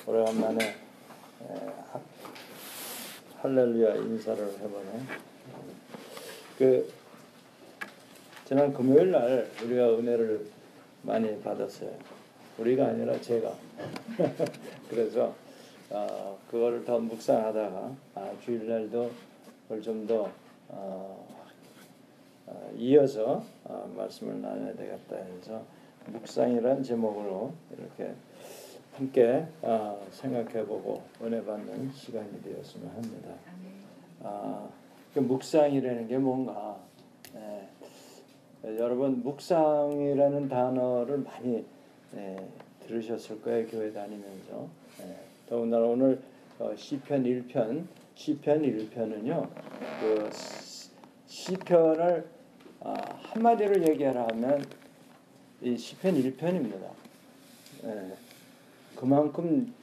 오래간만에 할렐루야 인사를 해보네. 지난 금요일 날 우리가 은혜를 많이 받았어요. 우리가 아니라 제가. 그래서 그거를 더 묵상하다가 주일날도 그걸 좀 더 이어서 말씀을 나눠야 되겠다 해서 묵상이라는 제목으로 이렇게 함께 생각해보고 은혜 받는 시간이 되었으면 합니다. 그 묵상이라는 게 뭔가? 여러분 묵상이라는 단어를 많이 들으셨을 거예요. 교회 다니면서. 더군다나 오늘 시편 1편, 시편 1편은요. 그 시편을 한마디로 얘기하면 이 시편 1편입니다. 그만큼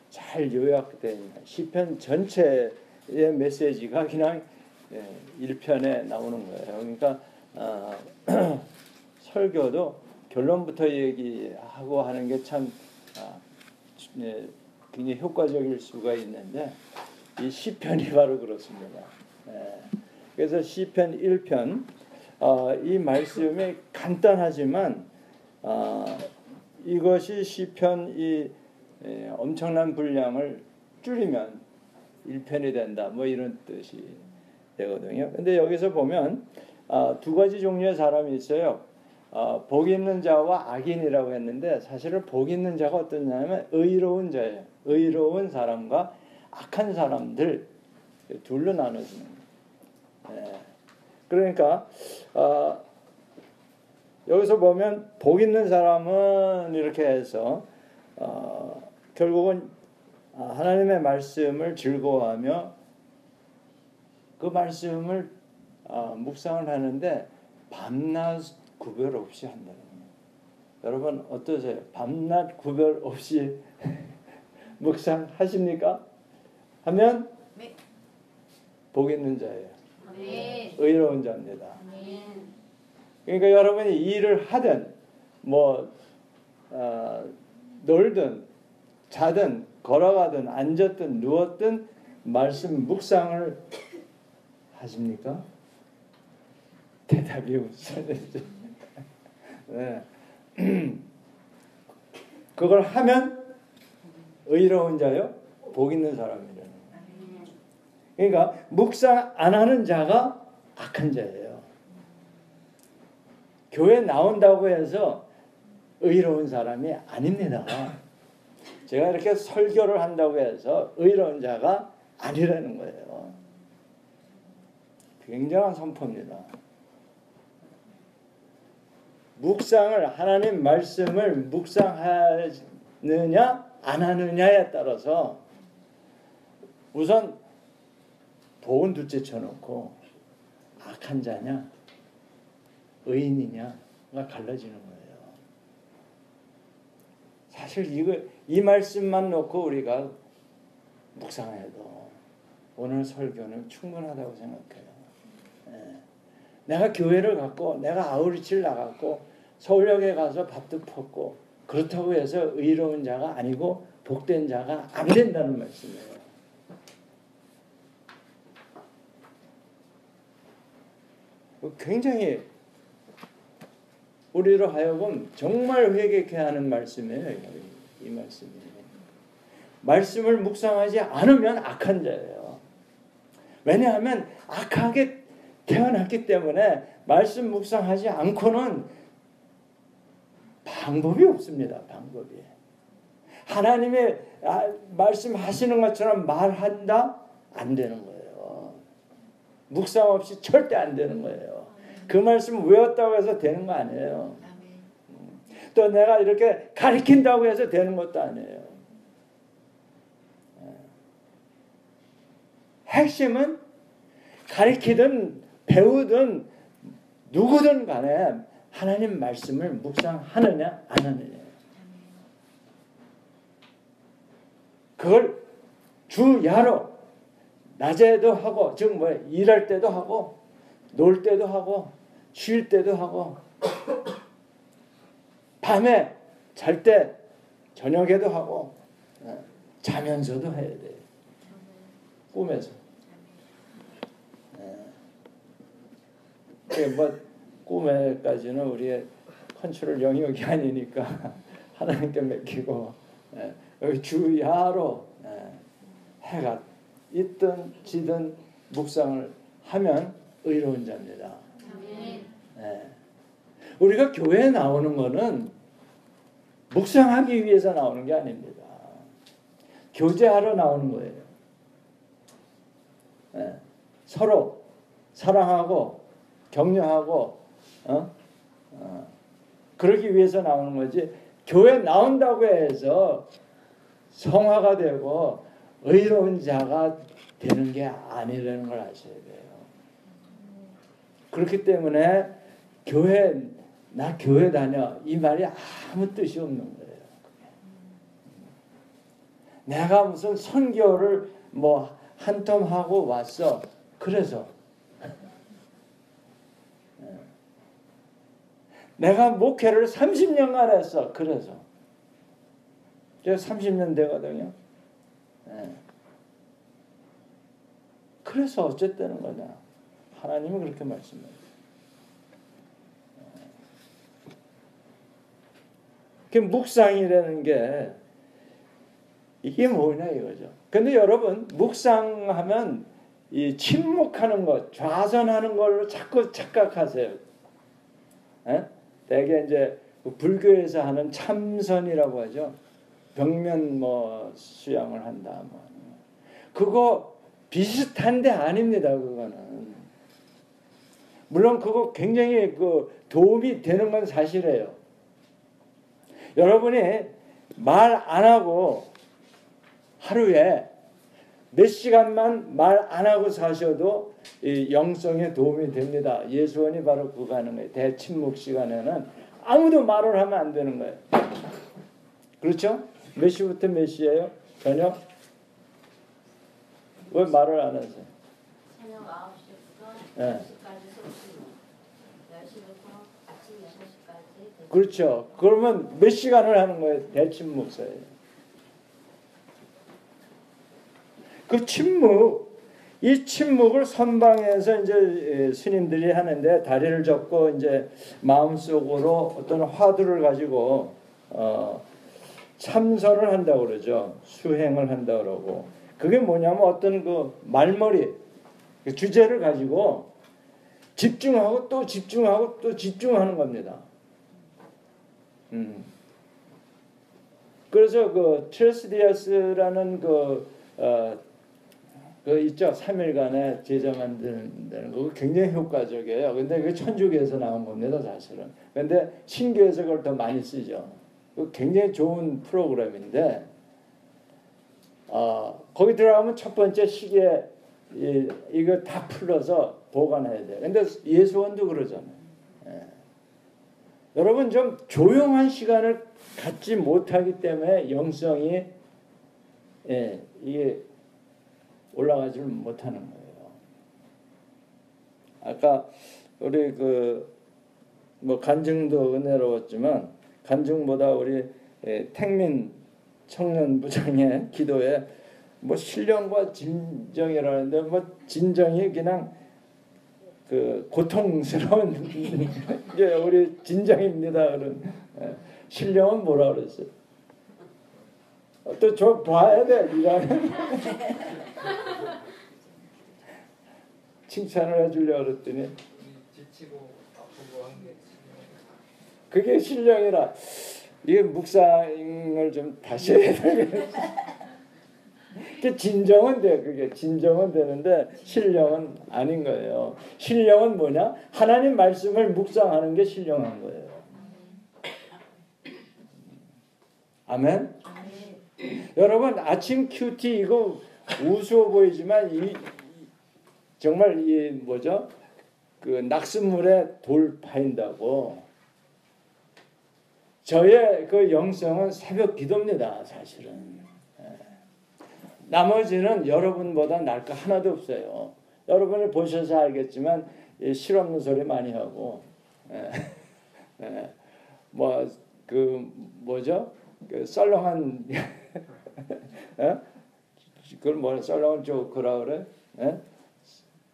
잘 요약된 시편 전체의 메시지가 그냥 1편에 나오는 거예요. 그러니까 설교도 결론부터 얘기하고 하는 게 참 굉장히 효과적일 수가 있는데 이 시편이 바로 그렇습니다. 그래서 시편 1편 이 말씀이 간단하지만 이것이 시편 이 엄청난 분량을 줄이면 1편이 된다. 뭐 이런 뜻이 되거든요. 근데 여기서 보면 두 가지 종류의 사람이 있어요. 복 있는 자와 악인이라고 했는데 사실은 복 있는 자가 어떠냐면 의로운 자예요. 의로운 사람과 악한 사람들 둘로 나눠지는 거예요. 그러니까 여기서 보면 복 있는 사람은 이렇게 해서 결국은 하나님의 말씀을 즐거워하며 그 말씀을 묵상을 하는데 밤낮 구별 없이 한다는 거예요. 여러분 어떠세요? 밤낮 구별 없이 묵상하십니까? 하면 네. 복 있는 자예요. 네. 의로운 자입니다. 네. 그러니까 여러분이 일을 하든 놀든 자든 걸어가든 앉았든 누웠든 말씀 묵상을 하십니까? 대답이 없어요. 네. 그걸 하면 의로운 자요, 복 있는 사람이라는 거예요. 그러니까 묵상 안 하는 자가 악한 자예요. 교회 나온다고 해서 의로운 사람이 아닙니다. 제가 이렇게 설교를 한다고 해서 의로운 자가 아니라는 거예요. 굉장한 선포입니다. 묵상을 하나님 말씀을 묵상하느냐 안 하느냐에 따라서 우선 복은 둘째 쳐놓고 악한 자냐 의인이냐가 갈라지는 거예요. 사실 이 말씀만 놓고 우리가 묵상해도 오늘 설교는 충분하다고 생각해요. 내가 교회를 갔고 내가 아우리치를 나갔고 서울역에 가서 밥도 폈고 그렇다고 해서 의로운 자가 아니고 복된 자가 안 된다는 말씀이에요. 굉장히 우리로 하여금 정말 회개케 하는 말씀이에요. 이 말씀이. 말씀을 묵상하지 않으면 악한 자예요. 왜냐하면 악하게 태어났기 때문에 말씀 묵상하지 않고는 방법이 없습니다. 방법이. 하나님의 말씀하시는 것처럼 말한다? 안 되는 거예요. 묵상 없이 절대 안 되는 거예요. 그 말씀 외웠다고 해서 되는 거 아니에요. 또 내가 이렇게 가르친다고 해서 되는 것도 아니에요. 핵심은 가르치든 배우든 누구든 간에 하나님 말씀을 묵상하느냐 안 하느냐. 그걸 주야로 낮에도 하고 즉 일할 때도 하고 놀 때도 하고 쉴 때도 하고 밤에 잘 때 저녁에도 하고 자면서도 해야 돼요. 꿈에서. 뭐 꿈에까지는 우리의 컨트롤 영역이 아니니까 하나님께 맡기고 여기 주야로 해가 있든 지든 묵상을 하면 의로운 자입니다. 우리가 교회에 나오는 거는 묵상하기 위해서 나오는 게 아닙니다. 교제하러 나오는 거예요. 서로 사랑하고 격려하고 그러기 위해서 나오는 거지, 교회 나온다고 해서 성화가 되고 의로운 자가 되는 게 아니라는 걸 아셔야 돼요. 그렇기 때문에 나 교회 다녀 이 말이 아무 뜻이 없는 거예요. 내가 무슨 선교를 뭐 한 텀 하고 왔어. 그래서 내가 목회를 30년간 했어. 그래서 제가 30년 되거든요. 그래서 어쨌다는 거냐. 하나님은 그렇게 말씀해요. 그 묵상이라는 게 이게 뭐냐 이거죠. 근데 여러분 묵상하면 이 침묵하는 것, 좌선하는 걸로 자꾸 착각하세요. 대개 이제 불교에서 하는 참선이라고 하죠. 벽면 뭐 수양을 한다. 뭐. 그거 비슷한데 아닙니다. 그거는. 물론 그거 굉장히 그 도움이 되는 건 사실이에요. 여러분이 말 안 하고 하루에 몇 시간만 말 안 하고 사셔도 이 영성에 도움이 됩니다. 예수원이 바로 그거 하는 거예요. 대침묵 시간에는 아무도 말을 하면 안 되는 거예요. 그렇죠? 몇 시부터 몇 시예요? 저녁? 왜 말을 안 하세요? 저녁 9시부터 네. 10시까지 수업이고 10시부터 아침 6시까지. 그렇죠. 그러면 몇 시간을 하는 거예요? 대침묵사예요. 그 침묵, 이 침묵을 선방에서 이제 스님들이 하는데 다리를 접고 이제 마음속으로 어떤 화두를 가지고 참선을 한다고 그러죠. 수행을 한다고 그러고. 그게 뭐냐면 어떤 그 말머리, 그 주제를 가지고 집중하고 또 집중하고 또 집중하는 겁니다. 그래서 그 트레스디아스라는 그 있죠. 3일간의 제자 만드는 거 굉장히 효과적이에요. 근데 그게 천주교에서 나온 겁니다, 사실은. 근데 신교에서 그걸 더 많이 쓰죠. 굉장히 좋은 프로그램인데 거기 들어가면 첫 번째 시기에 이거 다 풀러서 보관해야 돼요. 근데 예수원도 그러잖아요. 여러분 좀 조용한 시간을 갖지 못하기 때문에 영성이 이게 올라가지를 못하는 거예요. 아까 우리 뭐 간증도 은혜로웠지만 간증보다 우리 택민 청년부장의 기도에 뭐 신령과 진정이라는데 뭐 진정이 그냥 그 고통스러운 이제 우리 진정입니다. 그런 신령은 뭐라 그랬어요? 또 저 봐야 돼. 이거는 칭찬을 해주려고 그랬더니 지치고 아프고 한 게 그게 신령이라. 이게 묵상을 좀 다시 해야 되겠네. 그 진정은 돼. 그게 진정은 되는데 신령은 아닌 거예요. 신령은 뭐냐? 하나님 말씀을 묵상하는 게 신령한 거예요. 아멘. 여러분 아침 큐티 이거 우스워 보이지만 정말 이 뭐죠? 그 낙숫물에 돌 파인다고. 저의 그 영성은 새벽 기도입니다, 사실은. 나머지는 여러분보다 날 거 하나도 없어요. 여러분이 보셔서 알겠지만 실없는 소리 많이 하고, 뭐 그 뭐죠? 그 썰렁한 어? 그걸 뭐라 썰렁한 조크라 그래? 에?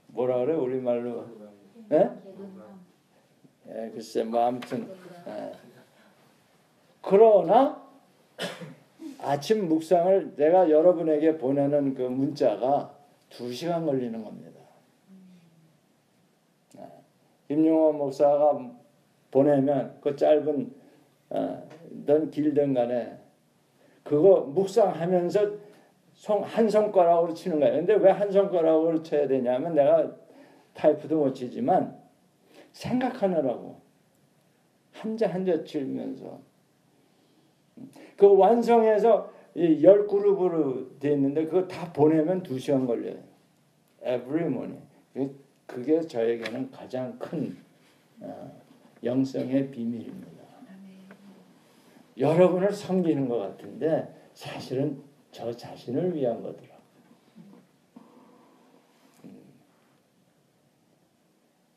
뭐라 그래 우리말로? 에? 예, 글쎄 뭐 아무튼 그러나 아침 묵상을 내가 여러분에게 보내는 그 문자가 2시간 걸리는 겁니다. 김용호 목사가 보내면 그 짧은 넌 길든 간에 그거 묵상하면서 한 손가락으로 치는 거예요. 근데 왜 한 손가락으로 쳐야 되냐면 내가 타이프도 못 치지만 생각하느라고 한자 한자 치면서 그 완성해서 10그룹으로 돼 있는데 그거 다 보내면 2시간 걸려요. Every morning. 그게 저에게는 가장 큰 영성의 비밀입니다. 여러분을 섬기는 것 같은데 사실은 저 자신을 위한 거더라.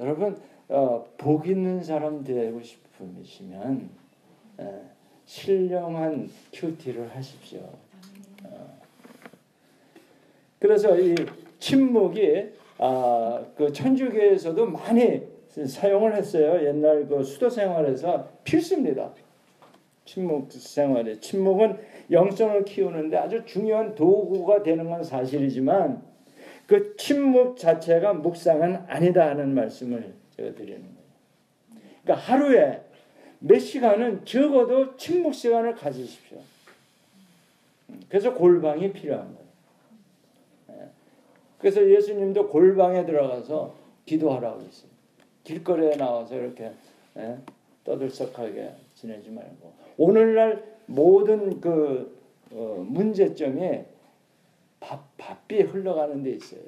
여러분 복 있는 사람 되고 싶으시면 신령한 큐티를 하십시오. 그래서 이 침묵이 그 천주교에서도 많이 사용을 했어요. 옛날 그 수도 생활에서 필수입니다. 침묵 생활에 침묵은 영성을 키우는데 아주 중요한 도구가 되는 건 사실이지만 그 침묵 자체가 묵상은 아니다 하는 말씀을 제가 드리는 거예요. 그러니까 하루에 몇 시간은 적어도 침묵 시간을 가지십시오. 그래서 골방이 필요한 거예요. 그래서 예수님도 골방에 들어가서 기도하라고 했어요. 길거리에 나와서 이렇게 떠들썩하게 지내지 말고 오늘날 모든 그 문제점이 바삐 흘러가는 데 있어요.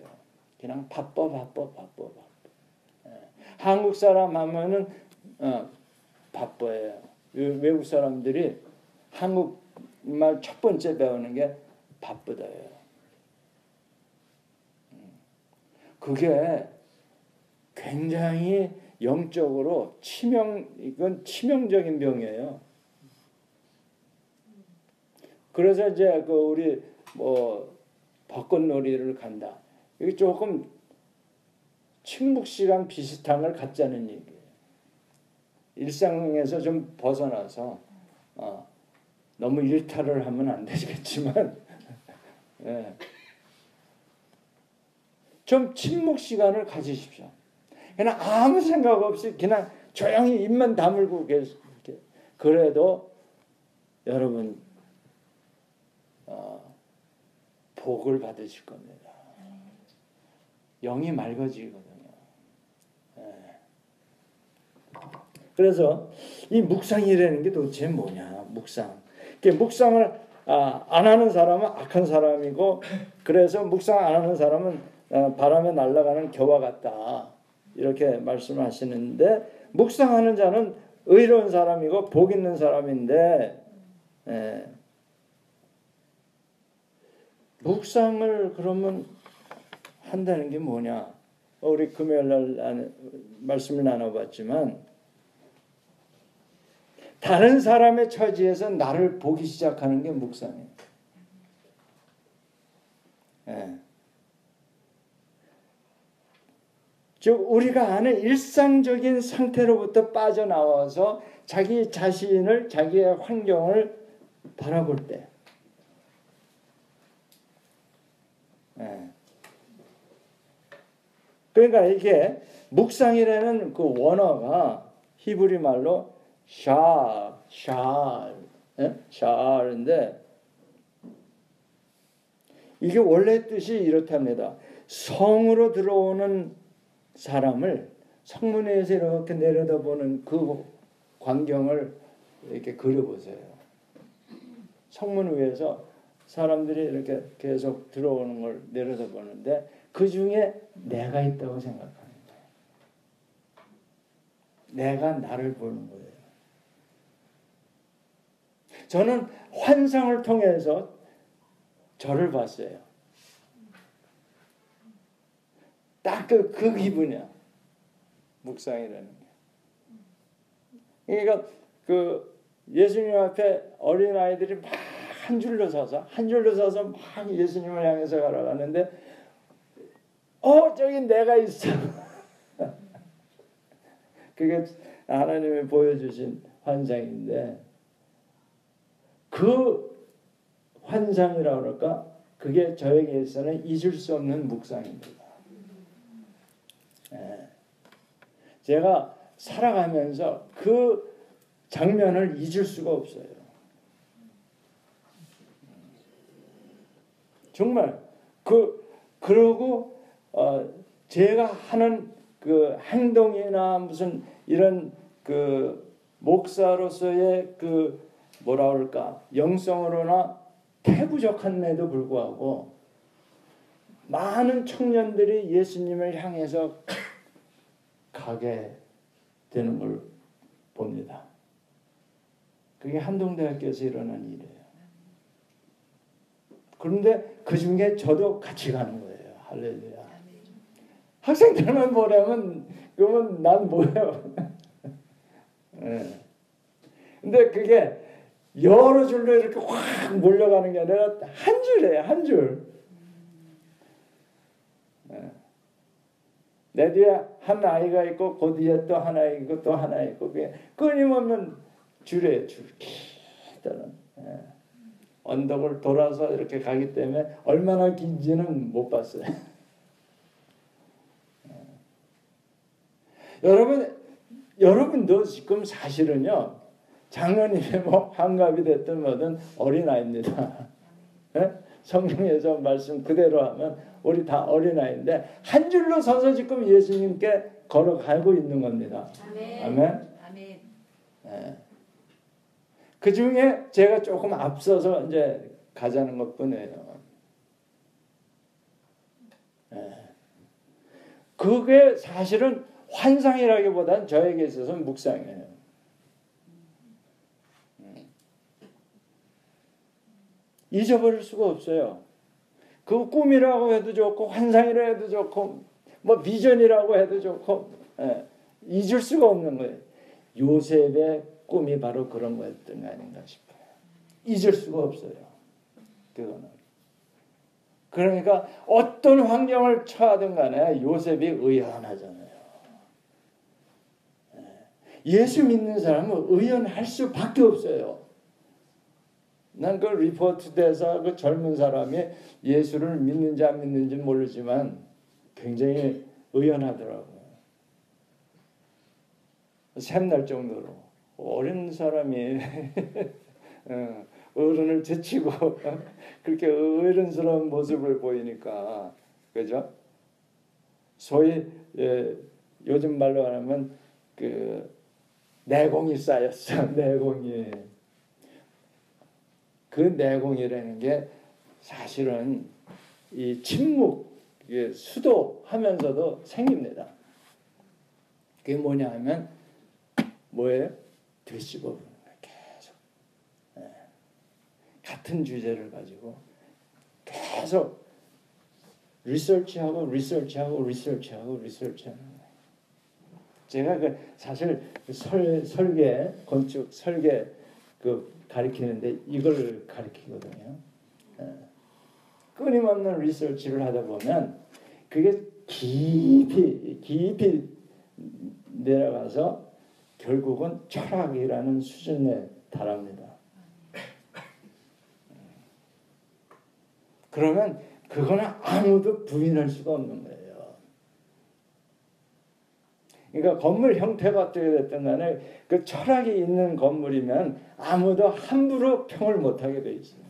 그냥 바빠. 한국 사람 하면은 바빠요. 외국 사람들이 한국말 첫 번째 배우는 게 바쁘다예요. 그게 굉장히 영적으로 이건 치명적인 병이에요. 그래서 이제 그 우리 뭐 벚꽃놀이를 간다. 이게 조금 침묵 시간 비슷한 걸 갖자는 얘기예요. 일상에서 좀 벗어나서 너무 일탈을 하면 안 되겠지만 예. 좀 침묵 시간을 가지십시오. 그냥 아무 생각 없이 그냥 조용히 입만 다물고 계세요. 그래도 여러분 복을 받으실 겁니다. 영이 맑아지거든요. 그래서 이 묵상이라는 게 도대체 뭐냐? 묵상을 안 하는 사람은 악한 사람이고 그래서 묵상 안 하는 사람은 바람에 날아가는 겨와 같다. 이렇게 말씀하시는데 묵상하는 자는 의로운 사람이고 복 있는 사람인데 묵상을 그러면 한다는 게 뭐냐? 우리 금요일 날 말씀을 나눠봤지만 다른 사람의 처지에서 나를 보기 시작하는 게 묵상이에요. 즉 우리가 아는 일상적인 상태로부터 빠져나와서 자기 자신을 자기의 환경을 바라볼 때 그러니까 이게 묵상이라는 그 원어가 히브리 말로 샤르인데 이게 원래 뜻이 이렇답니다. 성으로 들어오는 사람을 성문에서 이렇게 내려다보는 그 광경을 이렇게 그려보세요. 성문 위에서 사람들이 이렇게 계속 들어오는 걸 내려다보는데 그 중에 내가 있다고 생각하는 거예요. 내가 나를 보는 거예요. 저는 환상을 통해서 저를 봤어요. 딱 그 기분이야. 묵상이라는 게. 그러니까 예수님 앞에 어린아이들이 막 한 줄로 서서 막 예수님을 향해서 걸어가는데 저기 내가 있어. 그게 하나님이 보여주신 환상인데 그 환상이라고 그럴까? 그게 저에게서는 잊을 수 없는 묵상입니다. 제가 살아가면서 그 장면을 잊을 수가 없어요. 정말 그러고 제가 하는 그 행동이나 무슨 이런 그 목사로서의 그 뭐라 그럴까 영성으로나 태부족한에도 불구하고 많은 청년들이 예수님을 향해서 가게 되는 걸 봅니다. 그게 한동대학교에서 일어난 일이에요. 그런데 그 중에 저도 같이 가는 거예요. 할렐루야. 학생들만 보내면 그러면 난 뭐예요? 네. 근데 그게 여러 줄로 이렇게 확 몰려가는 게 아니라 한 줄이에요. 한 줄. 네. 내 뒤에 한 아이가 있고 그 뒤에 또 하나 있고 또 하나 있고 그게 끊임없는 줄이에요. 줄. 길다는. 네. 언덕을 돌아서 이렇게 가기 때문에 얼마나 긴지는 못 봤어요. 여러분도 지금 사실은요 장로님의 뭐 환갑이 됐든 뭐든 어린아이입니다. 네? 성경에서 말씀 그대로 하면 우리 다 어린아이인데 한 줄로 서서 지금 예수님께 걸어가고 있는 겁니다. 아멘. 아멘. 아멘. 네. 그 중에 제가 조금 앞서서 이제 가자는 것뿐이에요. 네. 그게 사실은 환상이라기보다는 저에게 있어서는 묵상이에요. 잊어버릴 수가 없어요. 그 꿈이라고 해도 좋고 환상이라고 해도 좋고 뭐 비전이라고 해도 좋고 잊을 수가 없는 거예요. 요셉의 꿈이 바로 그런 거였던 거 아닌가 싶어요. 잊을 수가 없어요. 그거는. 그러니까 어떤 환경을 처하든 간에 요셉이 의연하잖아요. 예수 믿는 사람은 의연할 수밖에 없어요. 난 그 리포트 대사 그 젊은 사람이 예수를 믿는지 안 믿는지 모르지만 굉장히 의연하더라고요. 샘날 정도로 어린 사람이 어른을 제치고 그렇게 어른스러운 모습을 보이니까 그죠? 소위 요즘 말로 하면 그 내공이 쌓였어. 내공이. 그 내공이라는 게 사실은 이 침묵, 수도하면서도 생깁니다. 그게 뭐냐 하면 뭐예요? 되씹어보는 거예요. 계속. 같은 주제를 가지고 계속 리서치하고 리서치하는 거예요. 제가 사실 설계, 건축 설계 가리키는데 이걸 가리키거든요. 끊임없는 리서치를 하다 보면 그게 깊이 내려가서 결국은 철학이라는 수준에 달합니다. 그러면 그거는 아무도 부인할 수가 없는 거예요. 그러니까 건물 형태가 어떻게 됐든 간에 그 철학이 있는 건물이면 아무도 함부로 평을 못하게 돼 있어요.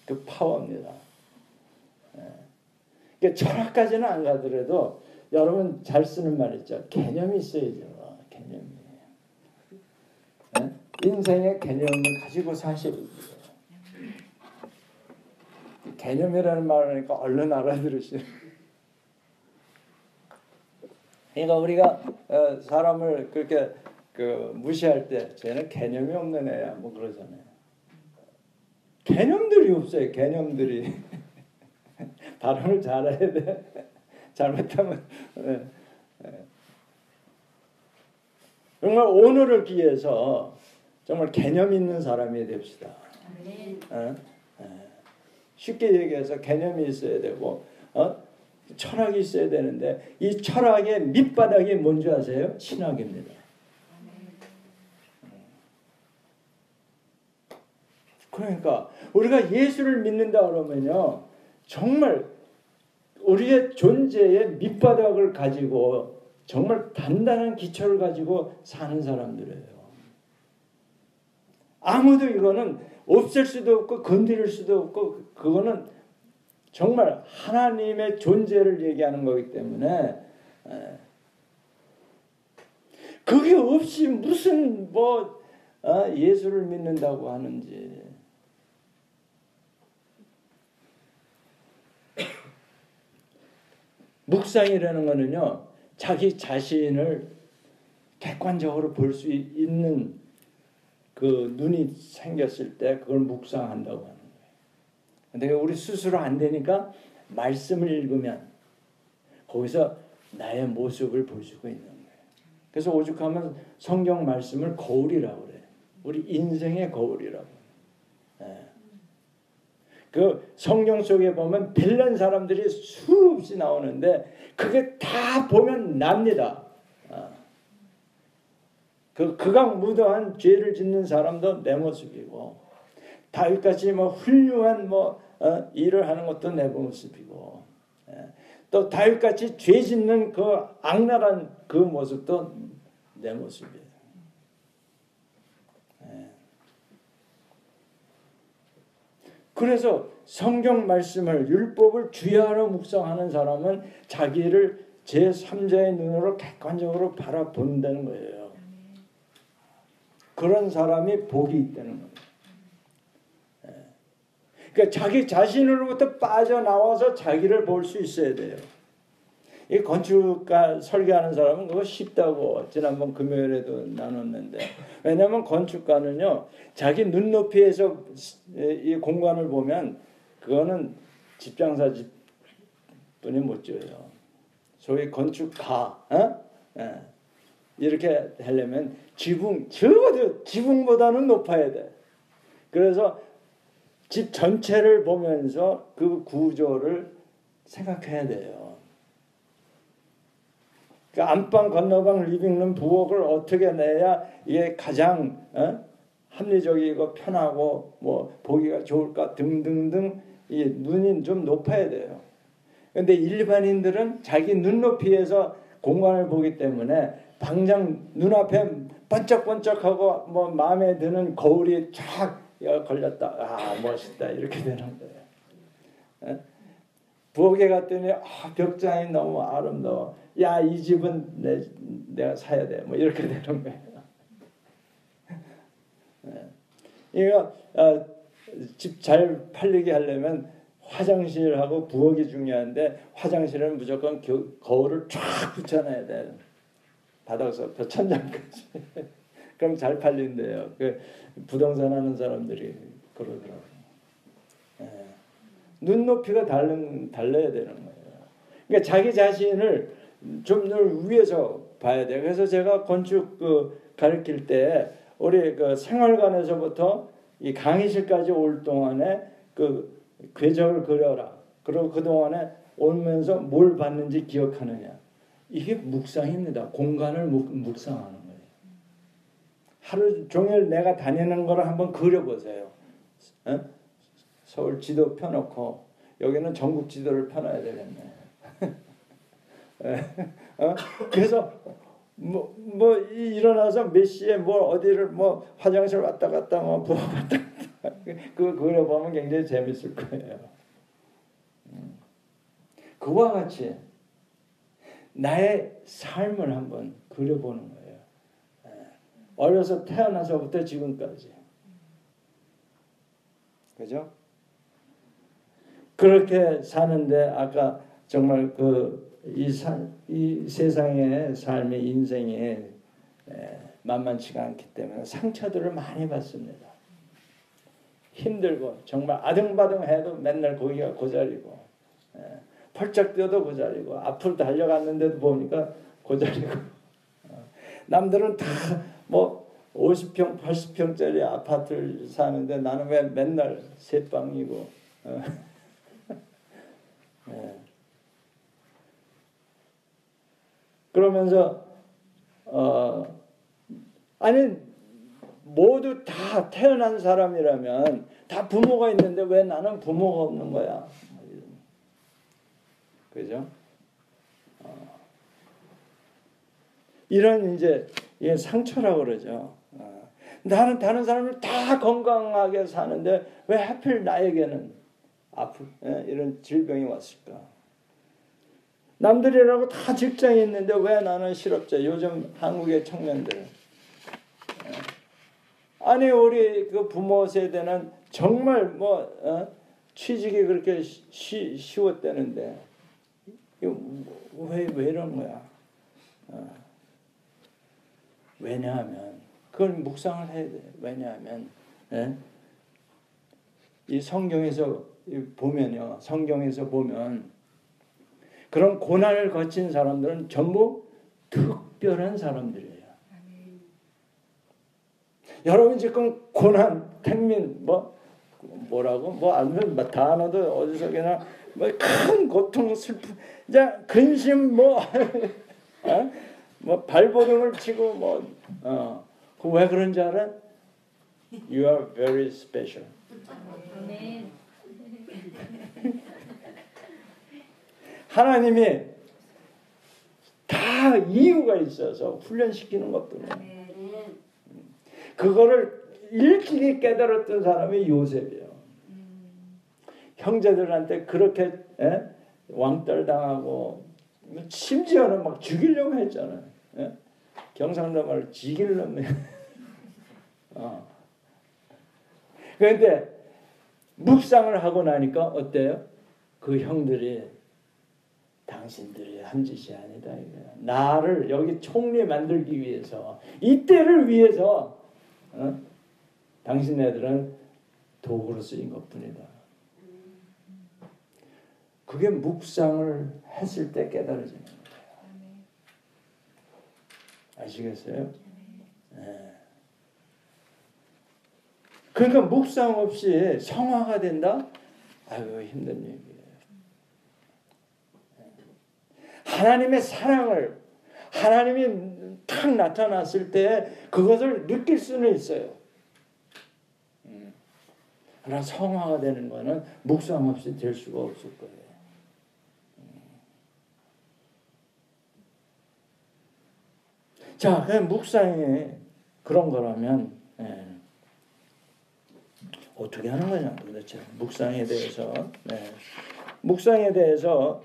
그 파워입니다. 그러니까 철학까지는 안 가더라도 여러분 잘 쓰는 말 있죠. 개념이 있어야죠. 개념이. 인생의 개념을 가지고 사셔야 돼요. 개념이라는 말을 하니까 얼른 알아들으시는. 그러니까 우리가 사람을 그렇게 무시할 때 쟤는 개념이 없는 애야 뭐 그러잖아요. 개념들이 없어요. 개념들이. 발음을 잘해야 돼. 잘못하면 정말 오늘을 기해서 정말 개념 있는 사람이 됩시다. 아멘. 쉽게 얘기해서 개념이 있어야 되고 철학이 있어야 되는데 이 철학의 밑바닥이 뭔지 아세요? 신학입니다. 그러니까 우리가 예수를 믿는다 그러면요, 정말 우리의 존재의 밑바닥을 가지고 정말 단단한 기초를 가지고 사는 사람들이에요. 아무도 이거는 없앨 수도 없고 건드릴 수도 없고, 그거는 정말 하나님의 존재를 얘기하는 거기 때문에 그게 없이 무슨 예수를 믿는다고 하는지. 묵상이라는 거는요, 자기 자신을 객관적으로 볼 수 있는 그 눈이 생겼을 때 그걸 묵상한다고 하는 거예요. 근데 우리 스스로 안 되니까 말씀을 읽으면 거기서 나의 모습을 볼 수가 있는 거예요. 그래서 오죽하면 성경 말씀을 거울이라고 그래요. 우리 인생의 거울이라고. 그 성경 속에 보면 별난 사람들이 수없이 나오는데 그게 다 보면 납니다. 그 극악 무도한 죄를 짓는 사람도 내 모습이고, 다윗같이 훌륭한 일을 하는 것도 내 모습이고, 또 다윗같이 죄 짓는 그 악랄한 그 모습도 내 모습이에요. 그래서 성경 말씀을, 율법을 주야로 묵상하는 사람은 자기를 제3자의 눈으로 객관적으로 바라본다는 거예요. 그런 사람이 복이 있다는 거예요. 그러니까 자기 자신으로부터 빠져나와서 자기를 볼 수 있어야 돼요. 이 건축가 설계하는 사람은 그거 쉽다고 지난번 금요일에도 나눴는데, 왜냐하면 건축가는요, 자기 눈높이에서 이 공간을 보면 그거는 집장사 집뿐이 못 지어요. 소위 건축가, 이렇게 하려면 적어도 지붕보다는 높아야 돼. 그래서 집 전체를 보면서 그 구조를 생각해야 돼요. 그 안방, 건너방, 리빙룸, 부엌을 어떻게 내야 이게 가장 합리적이고 편하고 보기가 좋을까 등등등, 이 눈이 좀 높아야 돼요. 그런데 일반인들은 자기 눈높이에서 공간을 보기 때문에 당장 눈앞에 번쩍번쩍하고 마음에 드는 거울이 쫙 걸렸다, 멋있다, 이렇게 되는 거예요. 부엌에 갔더니 벽장이 너무 아름다워, 야, 이 집은 내가 사야 돼, 이렇게 되는 거예요. 이거 집 잘 팔리게 하려면 화장실하고 부엌이 중요한데, 화장실은 무조건 거울을 쫙 붙여놔야 돼요. 바닥서부터 천장까지. 그럼 잘 팔린대요. 그 부동산 하는 사람들이 그러더라고요. 눈높이가 달라야 되는 거예요. 그러니까 자기 자신을 좀 위에서 봐야 돼요. 그래서 제가 건축 가르칠 때 우리 그 생활관에서부터 이 강의실까지 올 동안에 그 궤적을 그려라. 그리고 그 동안에 오면서 뭘 봤는지 기억하느냐. 이게 묵상입니다. 공간을 묵상하는 거예요. 하루 종일 내가 다니는 걸 한번 그려보세요. 서울 지도 펴놓고 여기는 전국 지도를 펴놔야 되겠네. 그래서 일어나서 몇 시에 어디를 화장실 왔다 갔다 부엌 왔다 갔다 그거 그려보면 굉장히 재밌을 거예요. 그와 같이 나의 삶을 한번 그려보는 거예요. 어려서 태어나서부터 지금까지. 그죠? 그렇게 사는데 아까 정말 이 세상의 삶의 인생이 만만치가 않기 때문에 상처들을 많이 받습니다. 힘들고 정말 아등바등해도 맨날 거기가 고자리고, 펄쩍 뛰어도 고자리고, 앞으로 달려갔는데도 보니까 고자리고, 남들은 다 50평, 80평짜리 아파트를 사는데 나는 왜 맨날 새 방이고. 네. 그러면서 아니 모두 다 태어난 사람이라면 다 부모가 있는데 왜 나는 부모가 없는 거야? 그죠? 이런 이제 이게 상처라고 그러죠. 나는 다른 사람들 다 건강하게 사는데 왜 하필 나에게는 이런 질병이 왔을까? 남들이라고 다 직장이 있는데 왜 나는 실업자? 요즘 한국의 청년들. 아니 우리 그 부모 세대는 정말 취직이 그렇게 쉬웠다는데 왜 이런 거야? 왜냐하면 그걸 묵상을 해야 돼. 왜냐하면 이 성경에서 보면요, 성경에서 보면 그런 고난을 거친 사람들은 전부 특별한 사람들이에요. 여러분 지금 고난, 택민, 뭐라고 알면 단어도 어디서 그냥 큰 고통, 슬픔, 이제 근심 발버둥을 치고 그 왜 그런지 알아? You are very special. 하나님이 다 이유가 있어서 훈련시키는 것뿐이에요. 그거를 일찍이 깨달았던 사람이 요셉이에요. 형제들한테 그렇게 왕따를 당하고 심지어는 막 죽이려고 했잖아요. 경상도 말로 지기려면. 그런데 묵상을 하고 나니까 어때요? 그 형들이 당신들이 한 짓이 아니다. 나를 여기 총리 만들기 위해서 이때를 위해서 당신네들은 도구로 쓰인 것뿐이다. 그게 묵상을 했을 때 깨달아지는 거예요. 아시겠어요? 네. 그러니까 묵상 없이 성화가 된다? 아유 힘든 얘기예요. 하나님의 사랑을 하나님이 탁 나타났을 때 그것을 느낄 수는 있어요. 그러나 성화가 되는 것은 묵상 없이 될 수가 없을 거예요. 자, 그냥 묵상이 그런 거라면 어떻게 하는 거냐 도대체 묵상에 대해서 묵상에 대해서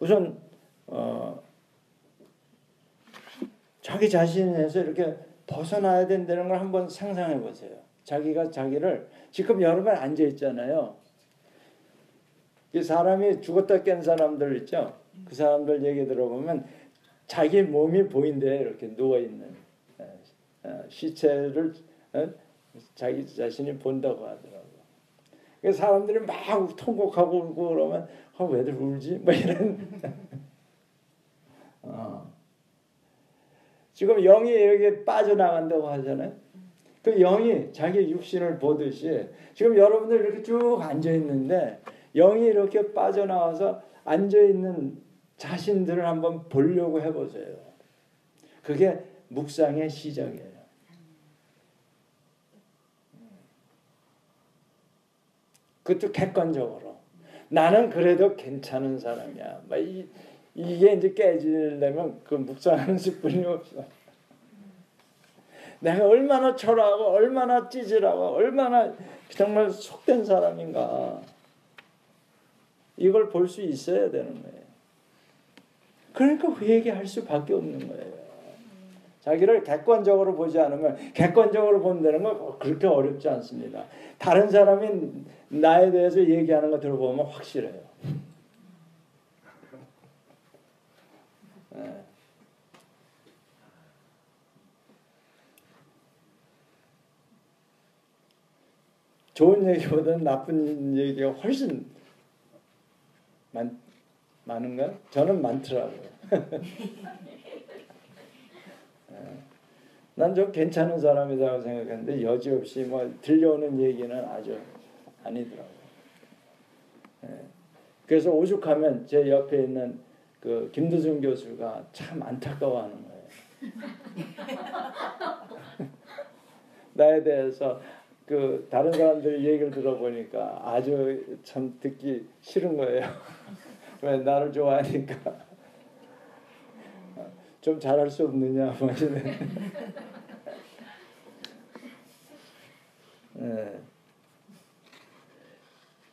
우선 자기 자신에서 이렇게 벗어나야 된다는 걸 한번 상상해 보세요. 자기가 자기를 지금 여러분 앉아 있잖아요. 이 사람이 죽었다 깬 사람들 있죠. 그 사람들 얘기 들어보면 자기 몸이 보인대. 이렇게 누워 있는 시체를 자기 자신이 본다고 하더라고. 그래서 사람들이 막 통곡하고 울고 그러면 왜들 울지? 뭐 이런. 지금 영이 이렇게 빠져나간다고 하잖아요. 그 영이 자기 육신을 보듯이 지금 여러분들 이렇게 쭉 앉아 있는데 영이 이렇게 빠져나와서 앉아 있는 자신들을 한번 보려고 해보세요. 그게 묵상의 시작이에요. 그것도 객관적으로 나는 그래도 괜찮은 사람이야. 이게 이제 깨지려면 그 묵상하는 수뿐이 없어. 내가 얼마나 초라하고 얼마나 찌질하고 얼마나 정말 속된 사람인가. 이걸 볼 수 있어야 되는 거예요. 그러니까 회개할 수밖에 없는 거예요. 자기를 객관적으로 보지 않으면 객관적으로 본다는 건 그렇게 어렵지 않습니다. 다른 사람이 나에 대해서 얘기하는 거 들어보면 확실해요. 좋은 얘기보다는 나쁜 얘기가 훨씬 많은가? 저는 많더라고요. 난 좀 괜찮은 사람이라고 생각했는데 여지없이 뭐 들려오는 얘기는 아주 아니더라고요. 예. 그래서 오죽하면 제 옆에 있는 그 김두준 교수가 참 안타까워하는 거예요. 나에 대해서 그 다른 사람들 얘기를 들어보니까 아주 참 듣기 싫은 거예요. 왜 나를 좋아하니까 좀 잘할 수 없느냐 뭐 이런. 네.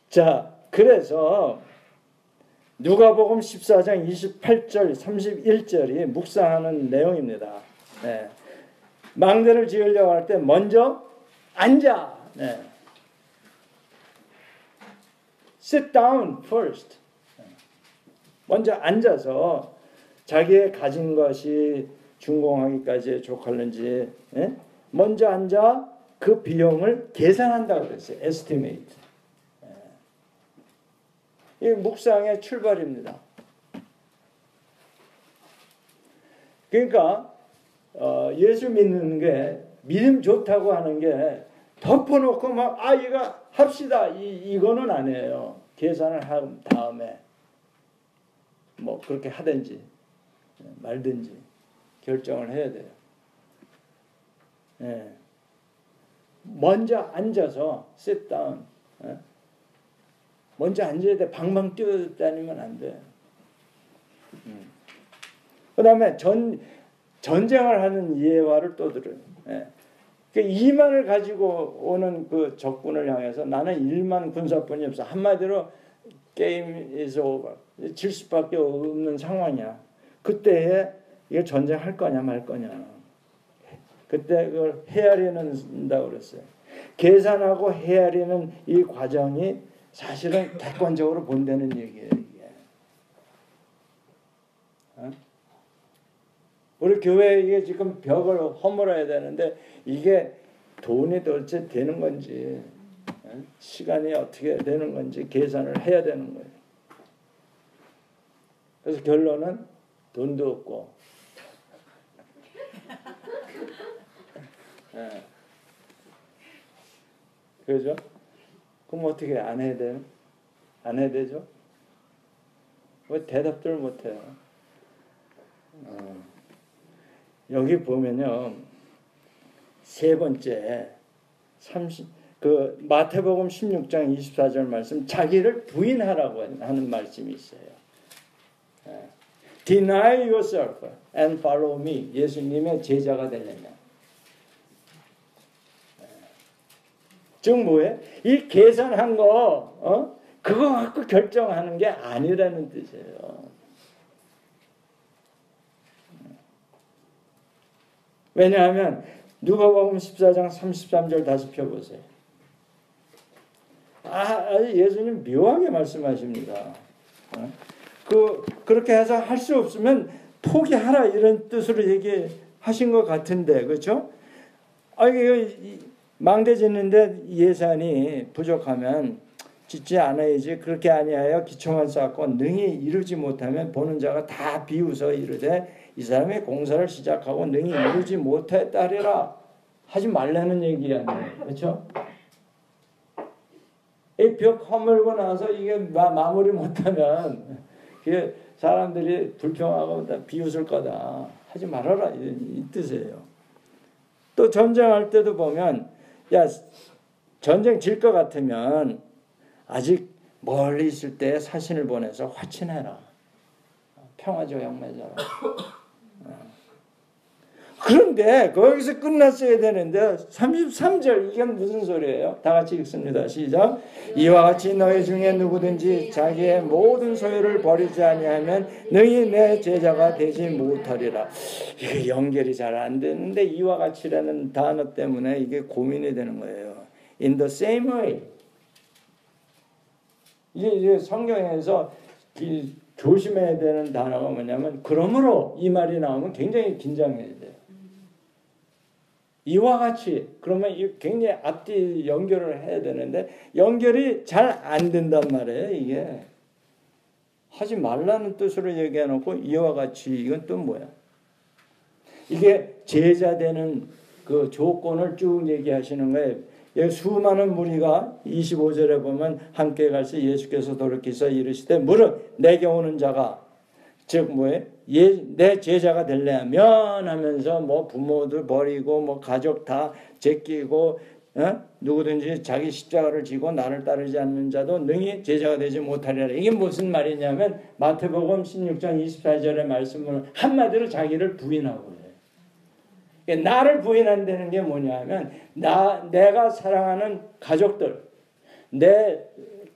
자, 그래서 누가복음 14장 28절 31절이 묵상하는 내용입니다. 네. 망대를 지으려고 할 때 먼저 앉아. 네. Sit down first. 먼저 앉아서 자기의 가진 것이 준공하기까지 족할는지 먼저 앉아 그 비용을 계산한다고 그랬어요. estimate. 이 묵상의 출발입니다. 그러니까 예수 믿는 게 믿음 좋다고 하는 게 덮어놓고 막 이거 합시다 이거는 아니에요. 계산을 한 다음에 뭐 그렇게 하든지 말든지 결정을 해야 돼요. 예. 먼저 앉아서 sit down. 먼저 앉아야 돼. 방방 뛰어다니면 안 돼. 그 다음에 전쟁을 하는 예화를 또 들어요. 예. 그 2만을 가지고 오는 그 적군을 향해서 나는 1만 군사뿐이 없어. 한마디로 게임 is over. 질 수밖에 없는 상황이야. 그때에 이거 전쟁할 거냐 말 거냐. 그때 그걸 헤아리는다고 그랬어요. 계산하고 헤아리는 이 과정이 사실은 객관적으로 본다는 얘기예요. 이게. 우리 교회에 이게 지금 벽을 허물어야 되는데 이게 돈이 도대체 되는 건지 시간이 어떻게 되는 건지 계산을 해야 되는 거예요. 그래서 결론은 돈도 없고 그죠? 그럼 어떻게 안 해야 돼요? 안 해야 되죠? 왜 대답들 못해요? 여기 보면요, 세 번째 그 마태복음 16장 24절 말씀, 자기를 부인하라고 하는 말씀이 있어요. Deny yourself and follow me. 예수님의 제자가 되려면. 즉 뭐예요? 이 계산한 거 그거 갖고 결정하는 게 아니라는 뜻이에요. 왜냐하면 누가복음 14장 33절 다시 펴보세요. 예수님 묘하게 말씀하십니다. 그렇게 해서 할 수 없으면 포기하라 이런 뜻으로 얘기하신 것 같은데 그렇죠? 망대 짓는데 예산이 부족하면 짓지 않아야지. 그렇게 아니하여 기초만 쌓고 능히 이루지 못하면 보는 자가 다 비웃어 이르되 이 사람이 공사를 시작하고 능히 이루지 못했다 하리라. 하지 말라는 얘기 아니에요. 그렇죠? 이 벽 허물고 나서 이게 마무리 못하면 그게 사람들이 불평하고 다 비웃을 거다. 하지 말아라 이 뜻이에요. 또 전쟁할 때도 보면 전쟁 질 것 같으면 아직 멀리 있을 때 사신을 보내서 화친해라. 평화조약 맺어라. 그런데 거기서 끝났어야 되는데 33절 이게 무슨 소리예요? 다 같이 읽습니다. 시작. 이와 같이 너희 중에 누구든지 자기의 모든 소유를 버리지 아니하면 너희 내 제자가 되지 못하리라. 이게 연결이 잘 안 되는데 이와 같이라는 단어 때문에 이게 고민이 되는 거예요. In the same way. 이게 성경에서 조심해야 되는 단어가 뭐냐면 그러므로 이 말이 나오면 굉장히 긴장해야 돼요. 이와 같이 그러면 굉장히 앞뒤 연결을 해야 되는데 연결이 잘 안 된단 말이에요. 이게 하지 말라는 뜻으로 얘기해놓고 이와 같이 이건 또 뭐야? 이게 제자 되는 그 조건을 쭉 얘기하시는 거예요. 여기 수많은 무리가 25절에 보면 함께 갈새 예수께서 돌이키사 이르시되 무릇 내게 오는 자가 즉 뭐예요? 내 제자가 되려면 하면서 뭐 부모들 버리고 뭐 가족 다 제끼고 누구든지 자기 십자가를 지고 나를 따르지 않는 자도 능히 제자가 되지 못하리라. 이게 무슨 말이냐면 마태복음 16장 24절의 말씀을 한마디로 자기를 부인하고 그래요. 나를 부인한다는 게 뭐냐면 내가 사랑하는 가족들, 내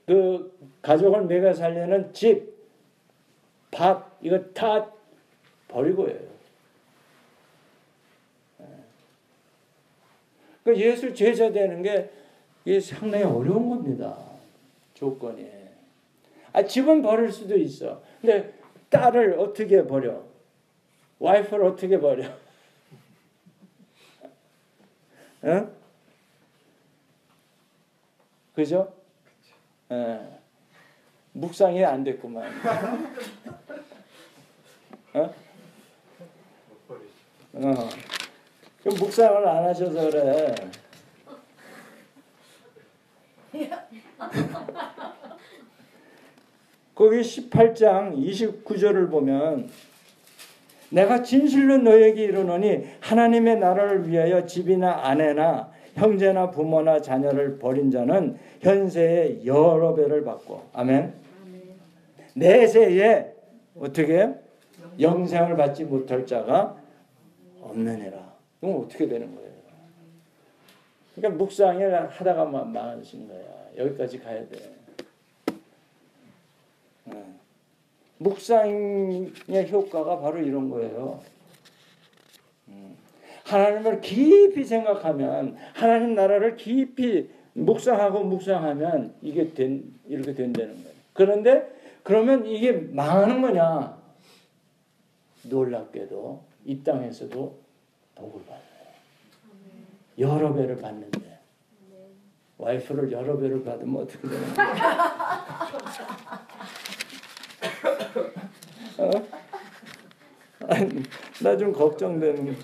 그 가족을 먹여 살리는 집, 밥 이거 다 버리고 해요. 그 예수 제자 되는 게 이게 상당히 어려운 겁니다. 조건이. 집은 버릴 수도 있어. 근데 딸을 어떻게 버려? 와이프를 어떻게 버려? 그죠? 묵상이 안 됐구만. 그럼 묵상을 안 하셔서 그래. 거기 18장 29절을 보면 내가 진실로 너에게 이르노니 하나님의 나라를 위하여 집이나 아내나 형제나 부모나 자녀를 버린 자는 현세에 여러 배를 받고 아멘. 내세에 어떻게 해요? 영생을 받지 못할 자가 없느니라. 이건 어떻게 되는 거예요? 그러니까 묵상을 하다가 망하신 거야. 여기까지 가야 돼. 묵상의 효과가 바로 이런 거예요. 하나님을 깊이 생각하면 하나님 나라를 깊이 묵상하면 이렇게 된다는 거예요. 그런데 그러면 이게 망하는 거냐? 놀랍게도 이 땅에서도 복을 받아요. 여러 배를 받는데 와이프를 여러 배를 받으면 어떻게 되는 거야? 나 좀 걱정되는.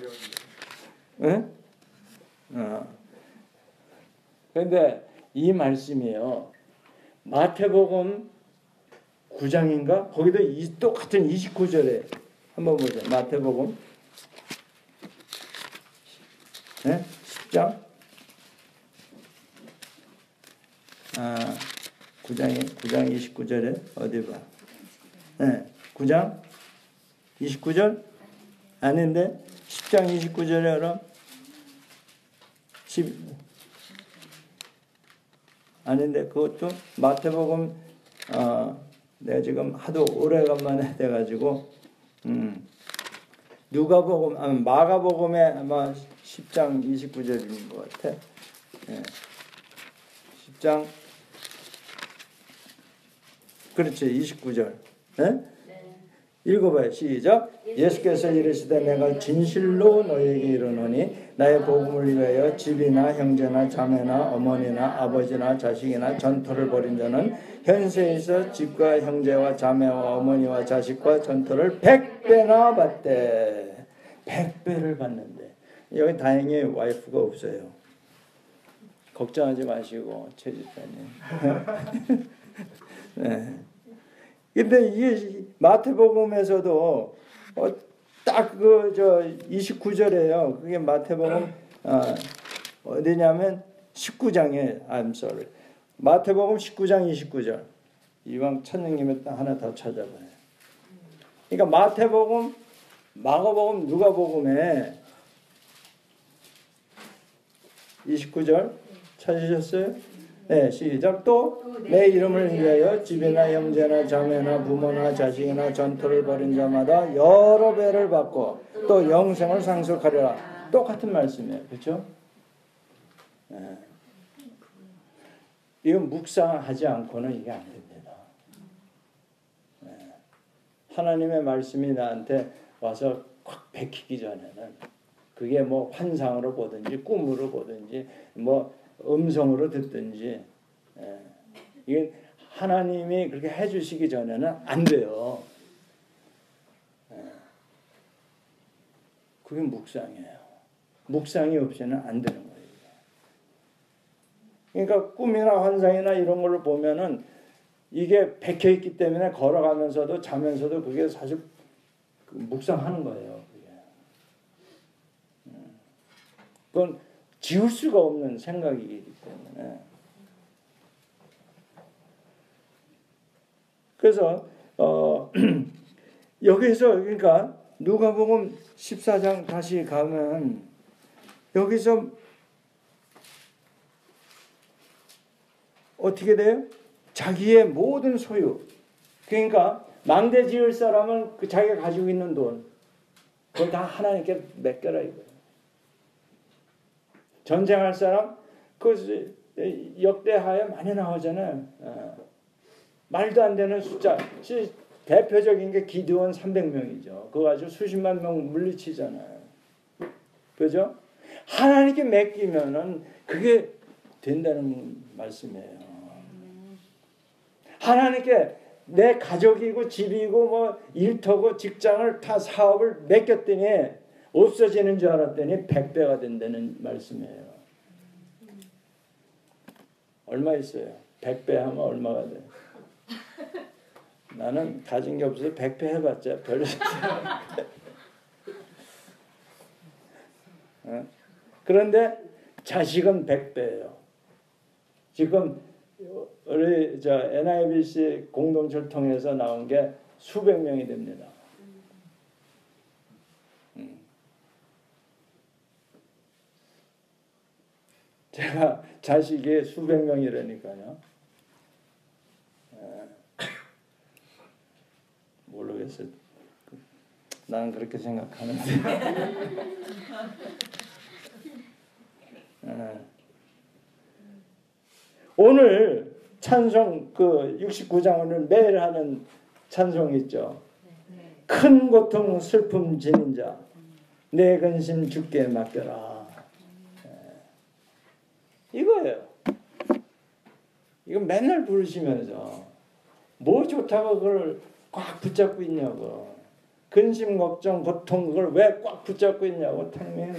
그런데 이 말씀이요. 마태복음 9장인가? 거기도 똑같은 29절에 한번 보자. 마태복음 10장 9장 29절에 어디 봐. 9장 29절 아닌데 10장 29절에 그럼 10 아닌데 그것도 마태복음 내가 지금 하도 오래간만에 돼가지고 누가복음 마가복음에 아마 10장 29절인 것 같아. 10장 그렇지 29절. 읽어봐요. 시작. 예수께서 이르시되 내가 진실로 너에게 이르노니 나의 복음을 위하여 집이나 형제나 자매나 어머니나 아버지나 자식이나 전토를 벌인 자는 현세에서 집과 형제와 자매와 어머니와 자식과 전토를 100배나 받되 100배를 받는데 여기 다행히 와이프가 없어요. 걱정하지 마시고 최 집사님. 네. 근데 이게 마태복음에서도 딱 29절에요. 그게 마태복음 어디냐면 19장에 I'm sorry. 마태복음 19장 29절. 이왕 찾는 김에 하나 더 찾아봐요. 그러니까 마태복음, 마가복음, 누가복음에 29절 찾으셨어요? 네, 시작. 또 내 이름을 위하여 집이나 형제나 자매나 부모나 자식이나 전토를 벌인 자마다 여러 배를 받고 또 영생을 상속하리라. 똑같은 말씀이에요. 그렇죠? 네. 이건 묵상하지 않고는 이게 안 됩니다. 네. 하나님의 말씀이 나한테 와서 확 베키기 전에는 그게 뭐 환상으로 보든지 꿈으로 보든지 뭐 음성으로 듣든지 이게 하나님이 그렇게 해주시기 전에는 안 돼요. 그게 묵상이에요. 묵상이 없이는 안 되는 거예요. 그러니까 꿈이나 환상이나 이런 걸로 보면은 이게 박혀 있기 때문에 걸어가면서도 자면서도 그게 사실 묵상하는 거예요. 그건 지울 수가 없는 생각이기 때문에. 그래서 여기서 그러니까 누가복음 14장 다시 가면 여기서 어떻게 돼요? 자기의 모든 소유, 그러니까 망대 지을 사람은 그 자기가 가지고 있는 돈 그걸 다 하나님께 맡겨라 이거예요. 전쟁할 사람 그 역대하에 많이 나오잖아요. 말도 안 되는 숫자. 대표적인 게 기드온 300명이죠. 그거 가지고 수십만 명 물리치잖아요. 그죠? 하나님께 맡기면은 그게 된다는 말씀이에요. 하나님께 내 가족이고 집이고 뭐 일터고 직장을 다 사업을 맡겼더니 없어지는 줄 알았더니 100배가 된다는 말씀이에요. 얼마 있어요? 100배 하면 얼마가 돼? 나는 가진 게 없어서 100배 해봤자 별로. 그런데 자식은 100배예요. 지금 우리 NIBC 공동체를 통해서 나온 게 수백 명이 됩니다. 제가 자식이 수백 명이라니까요. 모르겠어요. 나는 그렇게 생각하는데. 오늘 찬송 그 69장 오늘 매일 하는 찬송 있죠. 큰 고통 슬픔 지닌 자 내 근심 주께 맡겨라. 이거예요. 이거 맨날 부르시면서 뭐 좋다고 그걸 꽉 붙잡고 있냐고. 근심 걱정 고통 그걸 왜 꽉 붙잡고 있냐고. 탕민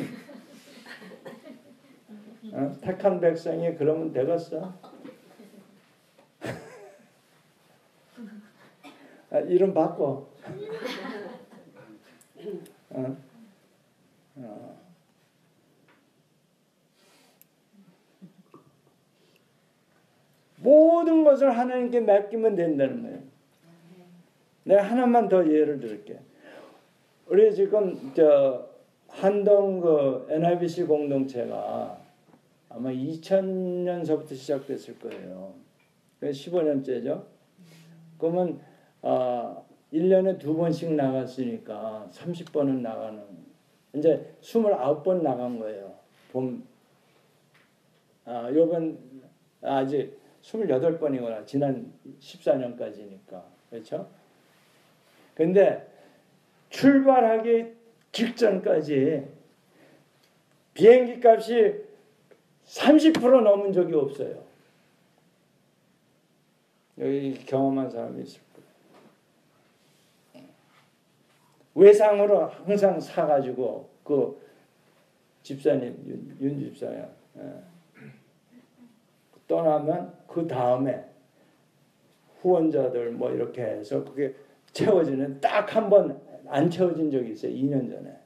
택한 백성이 그러면 되겠어? 이름 바꿔. 모든 것을 하나님께 맡기면 된다는 거예요. 내가 하나만 더 예를 들을게. 우리 지금 한동 그 NIBC 공동체가 아마 2000년서부터 시작됐을 거예요. 15년째죠. 그러면 1년에 2번씩 나갔으니까 30번은 나가는, 이제 29번 나간 거예요. 요번 아직 28번이구나. 지난 14년까지니까. 그렇죠? 근데 출발하기 직전까지 비행기 값이 30% 넘은 적이 없어요. 여기 경험한 사람이 있을 거예요. 외상으로 항상 사가지고 그 집사님 윤 집사야 떠나면 그 다음에 후원자들 뭐 이렇게 해서 그게 채워지는 딱 한 번 안 채워진 적이 있어요. 2년 전에.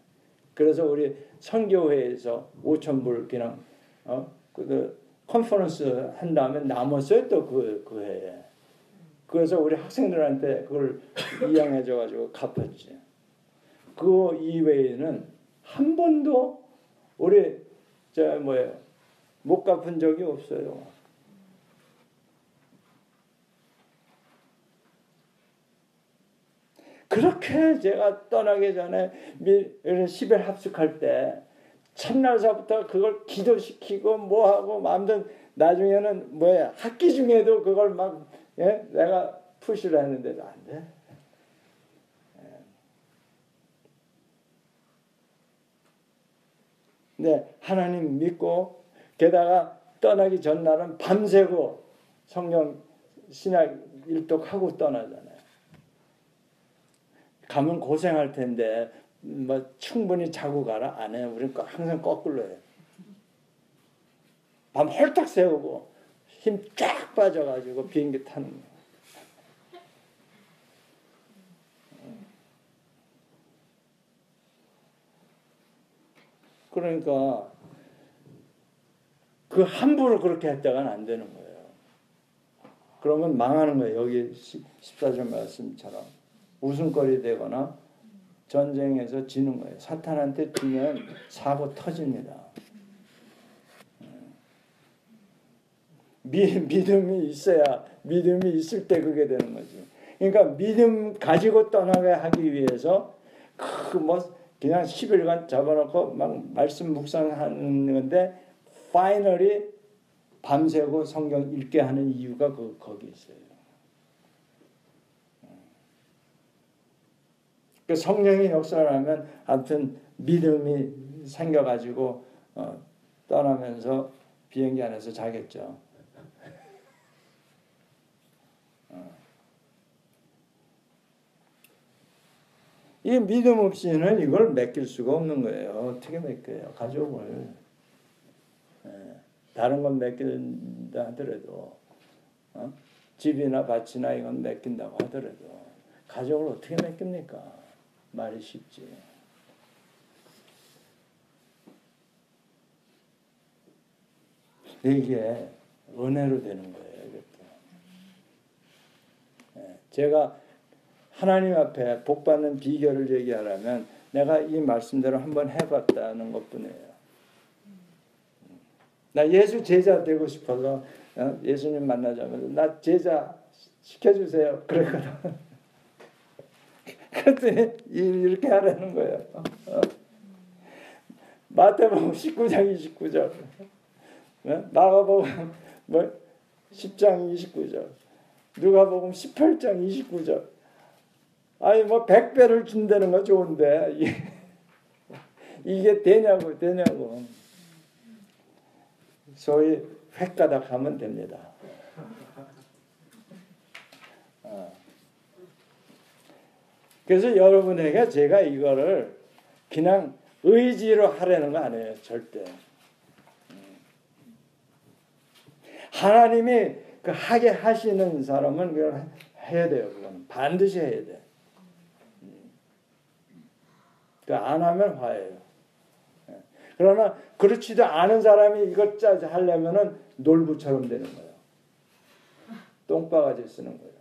그래서 우리 선교회에서 5,000불 그냥 그 컨퍼런스 한 다음에 남았어요. 또 그 해에. 그래서 우리 학생들한테 그걸 이양해줘가지고 갚았지. 그 이외에는 한 번도 우리 못 갚은 적이 없어요. 그렇게 제가 떠나기 전에 10일 합숙할 때 첫날서부터 그걸 기도시키고 뭐하고 마음대로 나중에는 학기 중에도 그걸 막 내가 푸시를 했는데도 안 돼. 근데 하나님 믿고 게다가 떠나기 전날은 밤새고 성경 신약 일독하고 떠나잖아요. 가면 고생할 텐데 뭐 충분히 자고 가라 안 해요. 우리는 항상 거꾸로 해요. 밤 홀딱 새우고 힘 쫙 빠져가지고 비행기 타는 거예요. 그러니까 그 함부로 그렇게 했다가는 안 되는 거예요. 그러면 망하는 거예요. 여기 14절 말씀처럼 웃음거리 되거나 전쟁에서 지는 거예요. 사탄한테 지면 사고 터집니다. 믿음이 있어야 믿음이 있을 때 그게 되는 거지. 그러니까 믿음 가지고 떠나게 하기 위해서 그냥 10일간 잡아놓고 막 말씀 묵상하는 건데 파이널이 밤새고 성경 읽게 하는 이유가 거기 있어요. 그 성령이 역사를 하면 아무튼 믿음이 생겨가지고 떠나면서 비행기 안에서 자겠죠. 이 믿음 없이는 이걸 맡길 수가 없는 거예요. 어떻게 맡겨요? 가족을. 다른 건 맡긴다 하더라도 집이나 밭이나 이건 맡긴다고 하더라도 가족을 어떻게 맡깁니까? 말이 쉽지. 이게 은혜로 되는 거예요. 이것도. 제가 하나님 앞에 복 받는 비결을 얘기하려면 내가 이 말씀대로 한번 해봤다는 것뿐이에요. 나 예수 제자 되고 싶어서 예수님 만나자마자 나 제자 시켜주세요. 그랬거든. 그랬더니 이렇게 하라는 거예요. 마태복음 19장 29절, 마가복음 10장 29절, 누가복음 18장 29절. 아니 100배를 준다는 거 좋은데 이게 되냐고. 소위 횟가닥 하면 됩니다. 그래서 여러분에게 제가 이거를 그냥 의지로 하려는 거 아니에요. 절대. 하나님이 그 하게 하시는 사람은 그걸 해야 돼요. 그건 반드시 해야 돼. 그 안 하면 화해요. 그러나 그렇지도 않은 사람이 이것 하려면은 놀부처럼 되는 거예요. 똥바가지 쓰는 거예요.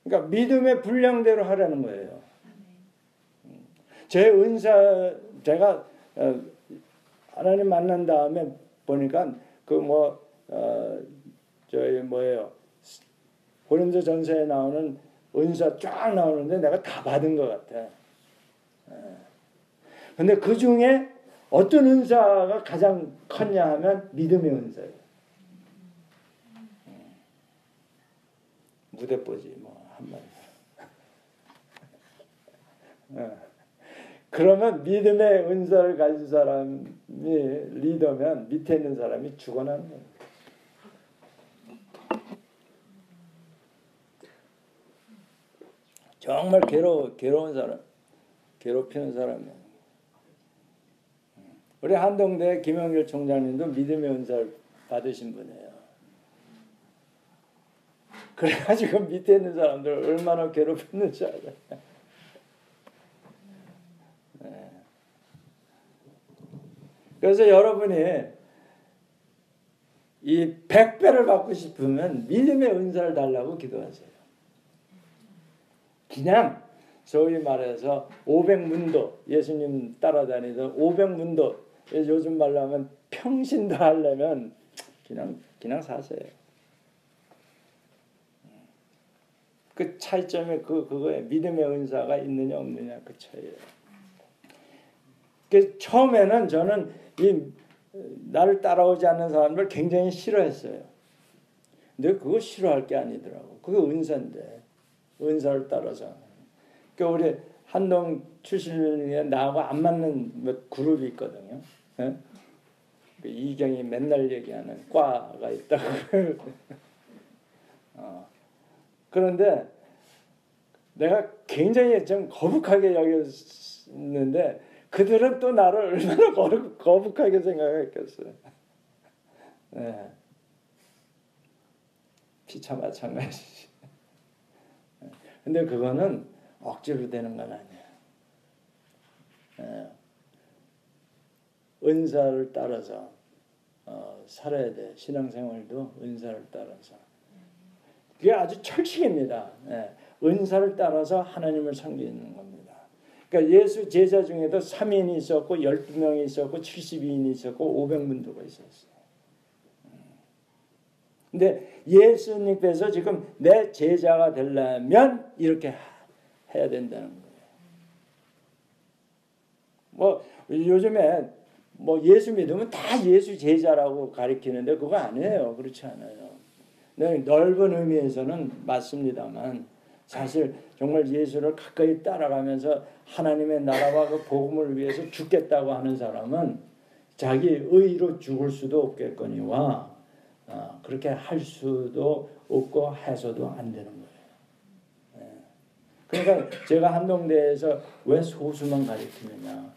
그러니까 믿음의 분량대로 하라는 거예요. 제 은사 제가 하나님 만난 다음에 보니까 고린도전서에 나오는 은사 쫙 나오는데 내가 다 받은 것 같아. 근데 그 중에 어떤 은사가 가장 컸냐 하면 믿음의 은사예요. 무대뽀지 한마디. 그러면 믿음의 은사를 가진 사람이 리더면 밑에 있는 사람이 죽어나는 거예요. 정말 괴로운 사람, 괴롭히는 사람이에요. 우리 한동대 김영길 총장님도 믿음의 은사를 받으신 분이에요. 그래가지고 밑에 있는 사람들 얼마나 괴롭혔는지 알아요. 그래서 여러분이 이 100배를 받고 싶으면 믿음의 은사를 달라고 기도하세요. 그냥 소위 말해서 500문도 예수님 따라다니던 500문도 요즘 말로 하면 평신도 하려면 그냥 사세요. 그 차이점이 그거에 믿음의 은사가 있느냐 없느냐 그 차이예요. 그 처음에는 저는 나를 따라오지 않는 사람들 굉장히 싫어했어요. 근데 그거 싫어할 게 아니더라고. 그게 은사인데. 은사를 따라서. 그러니까 우리 한동 출신에 나하고 안 맞는 그룹이 있거든요. 네? 이경이 맨날 얘기하는 과가 있다고. 그런데 내가 굉장히 좀 거북하게 여겼는데 그들은 또 나를 얼마나 거북하게 생각했겠어요. 네. 피차 마찬가지지. 근데 그거는 억지로 되는 건 아니에요. 네. 은사를 따라서 살아야 돼. 신앙생활도 은사를 따라서. 그게 아주 철칙입니다. 네. 은사를 따라서 하나님을 섬기는 겁니다. 그러니까 예수 제자 중에도 3인이 있었고 12명이 있었고 72인이 있었고 500문도가 있었어요. 근데 예수님께서 지금 내 제자가 되려면 이렇게 해야 된다는 거예요. 뭐 요즘에 뭐 예수 믿으면 다 예수 제자라고 가리키는데 그거 아니에요. 그렇지 않아요. 넓은 의미에서는 맞습니다만 사실 정말 예수를 가까이 따라가면서 하나님의 나라와 그 복음을 위해서 죽겠다고 하는 사람은 자기 의로 죽을 수도 없겠거니와 그렇게 할 수도 없고 해서도 안 되는 거예요. 그러니까 제가 한동대에서 왜 소수만 가르치느냐.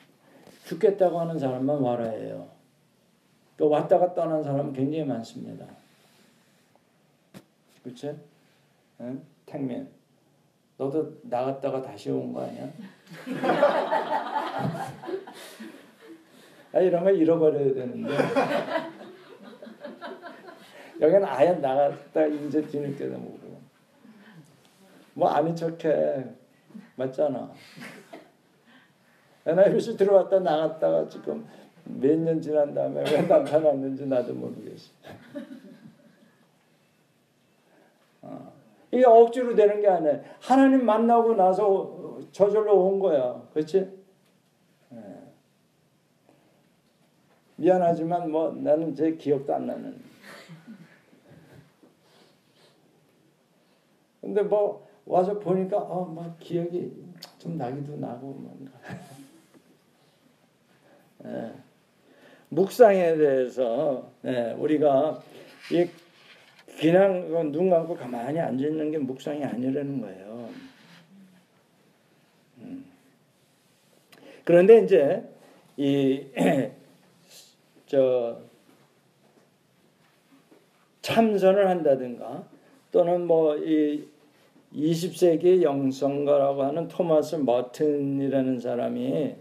죽겠다고 하는 사람만 와라 해요. 또 왔다가 떠난 사람은 굉장히 많습니다. 그렇지? 응? 택민 너도 나갔다가 다시 온 거 아니야? 이런 거 잃어버려야 되는데 여기는 아예 나갔다 이제 뒤늦게 오고 뭐 아닌 척해. 맞잖아. NIBC 들어왔다 나갔다가 지금 몇 년 지난 다음에 왜 나타났는지 나도 모르겠어. 이게 억지로 되는 게 아니야. 하나님 만나고 나서 저절로 온 거야. 그렇지? 미안하지만 뭐 나는 제 기억도 안 나는. 근데 뭐 와서 보니까 막 기억이 좀 나기도 나고 뭔가. 묵상에 대해서 우리가 그냥 눈 감고 가만히 앉아 있는 게 묵상이 아니라는 거예요. 그런데 이제 참선을 한다든가 또는 뭐 20세기 영성가라고 하는 토마스 머튼이라는 사람이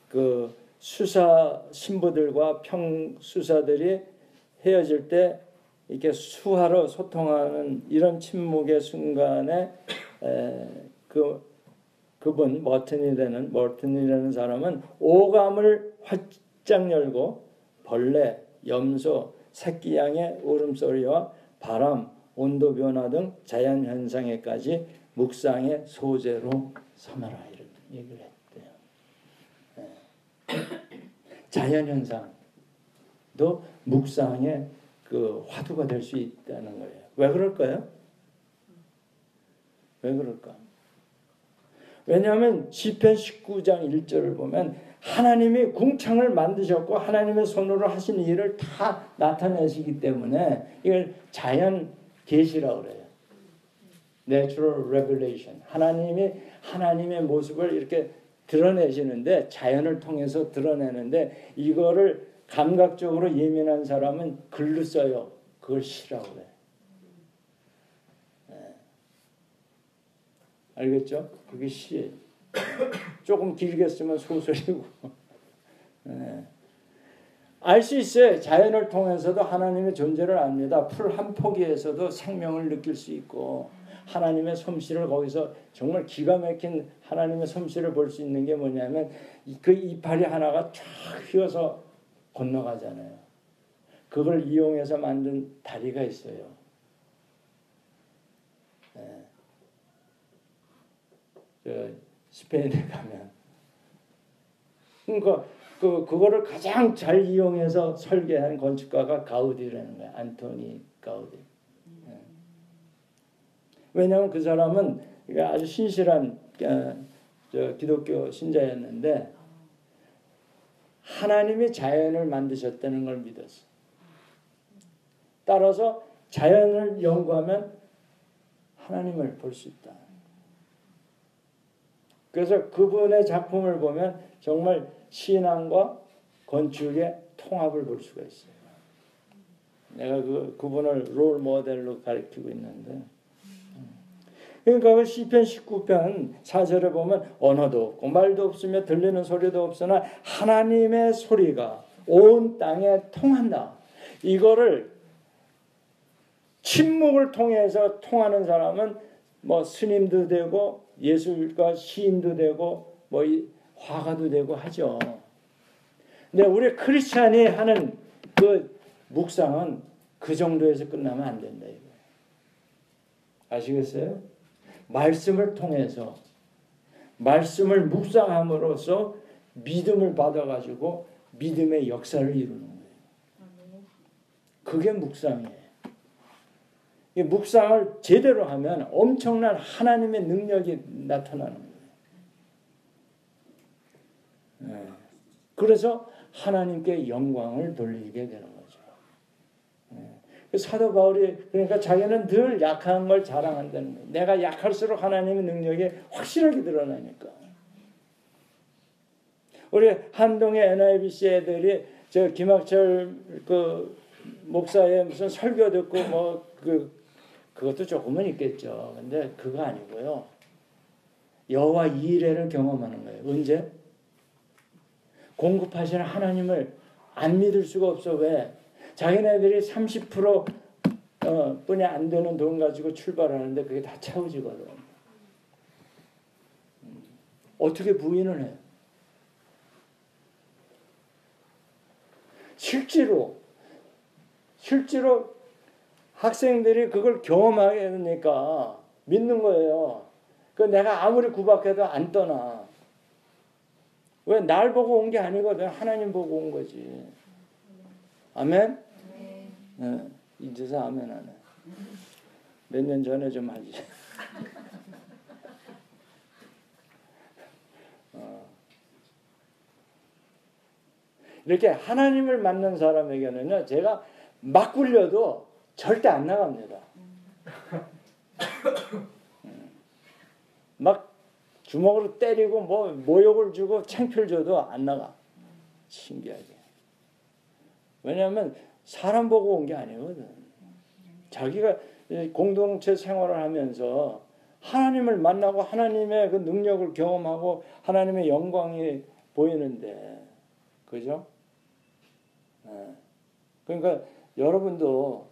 그 수사 신부들과 평수사들이 헤어질 때 이렇게 수화로 소통하는 이런 침묵의 순간에 그분 머튼이라는 사람은 오감을 활짝 열고 벌레, 염소, 새끼 양의 울음소리와 바람, 온도 변화 등 자연 현상에까지 묵상의 소재로 삼아라 이런 얘기를 했대요. 자연 현상도 묵상의 그 화두가 될 수 있다는 거예요. 왜 그럴까요? 왜 그럴까? 왜냐하면 시편 19장 1절을 보면 하나님이 궁창을 만드셨고 하나님의 손으로 하신 일을 다 나타내시기 때문에 이걸 자연 계시라고 그래요. Natural revelation. 하나님이 하나님의 모습을 이렇게 드러내시는데 자연을 통해서 드러내는데 이거를 감각적으로 예민한 사람은 글로 써요. 그걸 시라고 그래. 알겠죠? 그게 시예요. 조금 길게 쓰면 소설이고. 알 수 있어요. 자연을 통해서도 하나님의 존재를 압니다. 풀 한 포기에서도 생명을 느낄 수 있고 하나님의 솜씨를 거기서 정말 기가 막힌 하나님의 솜씨를 볼 수 있는 게 뭐냐면 그 이파리 하나가 쫙 휘어서 건너가잖아요. 그걸 이용해서 만든 다리가 있어요. 스페인에 가면 그러니까 그거를 가장 잘 이용해서 설계한 건축가가 가우디라는 거야. 안토니 가우디. 왜냐하면 그 사람은 아주 신실한 기독교 신자였는데 하나님이 자연을 만드셨다는 걸 믿었어. 따라서 자연을 연구하면 하나님을 볼 수 있다. 그래서 그분의 작품을 보면 정말 신앙과 건축의 통합을 볼 수가 있어요. 내가 그분을 롤 모델로 가리키고 있는데, 그러니까 그 시편 19편 4절에 보면 언어도 없고 말도 없으며 들리는 소리도 없으나 하나님의 소리가 온 땅에 통한다. 이거를 침묵을 통해서 통하는 사람은 뭐 스님도 되고 예술가 시인도 되고 뭐 화가도 되고 하죠. 근데 우리 크리스찬이 하는 그 묵상은 그 정도에서 끝나면 안 된다 이거예요. 아시겠어요? 말씀을 통해서 말씀을 묵상함으로써 믿음을 받아가지고 믿음의 역사를 이루는 거예요. 그게 묵상이에요. 이 묵상을 제대로 하면 엄청난 하나님의 능력이 나타나는 거예요. 그래서 하나님께 영광을 돌리게 되는 거죠. 사도 바울이 그러니까 자기는 늘 약한 걸 자랑한다는 거예요. 내가 약할수록 하나님의 능력이 확실하게 드러나니까. 우리 한동의 NIBC 애들이 저 김학철 그 목사의 무슨 설교 듣고 뭐 그것도 조금은 있겠죠. 근데 그거 아니고요. 여호와 이레를 경험하는 거예요. 언제? 공급하시는 하나님을 안 믿을 수가 없어. 왜? 자기네들이 30% 뿐이 안 되는 돈 가지고 출발하는데 그게 다 채워지거든. 어떻게 부인을 해요? 실제로 학생들이 그걸 경험하게 되니까 믿는 거예요. 그 내가 아무리 구박해도 안 떠나. 왜? 날 보고 온 게 아니거든. 하나님 보고 온 거지. 아멘? 네. 이제서 아멘 안 해. 몇 년 전에 좀 하지. 이렇게 하나님을 만난 사람에게는요, 제가 막 굴려도 절대 안 나갑니다. 막 주먹으로 때리고 뭐 모욕을 주고 창피를 줘도 안 나가. 신기하게. 왜냐하면 사람 보고 온 게 아니거든. 자기가 공동체 생활을 하면서 하나님을 만나고 하나님의 그 능력을 경험하고 하나님의 영광이 보이는데, 그죠? 그러니까 여러분도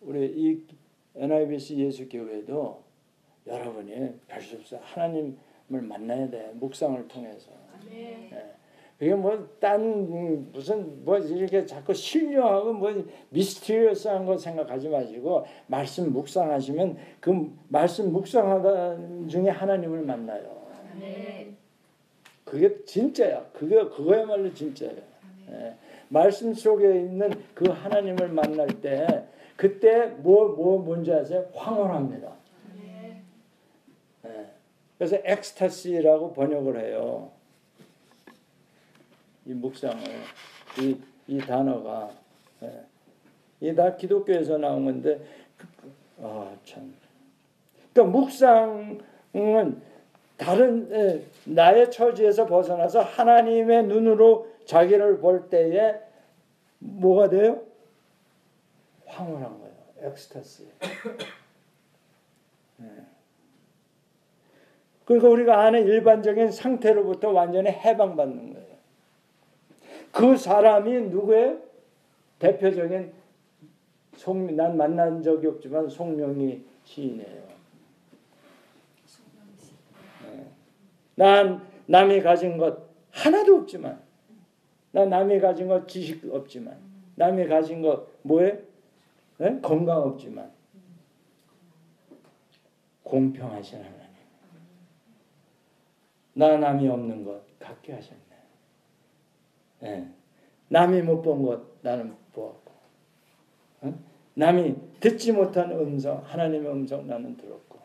우리 이 NIBC 예수교회도 여러분이 별 수 없어 하나님을 만나야 돼. 묵상을 통해서. 그게 뭐 딴 무슨 뭐 이렇게 자꾸 신령하고 뭐 미스티리어스한 거 생각하지 마시고 말씀 묵상하시면 그 말씀 묵상하다 중에 하나님을 만나요. 그게 진짜야. 그거야말로 진짜예요. 말씀 속에 있는 그 하나님을 만날 때 그때 뭔지 아세요? 황홀합니다. 그래서 엑스타시라고 번역을 해요. 이 묵상을 이 단어가 이 다 기독교에서 나온 건데 참. 그러니까 묵상은 다른 나의 처지에서 벗어나서 하나님의 눈으로 자기를 볼 때에 뭐가 돼요? 황홀한 거예요. 엑스타시. 그러니까 우리가 아는 일반적인 상태로부터 완전히 해방받는 거예요. 그 사람이 누구의 대표적인 난 만난 적이 없지만 송명희 시인이에요. 난 남이 가진 것 하나도 없지만, 난 남이 가진 것 지식 없지만, 남이 가진 것 뭐에? 건강 없지만 공평하신 하나님. 나 남이 없는 것 갖게 하셨네. 남이 못 본 것 나는 보았고, 남이 듣지 못한 음성 하나님의 음성 나는 들었고,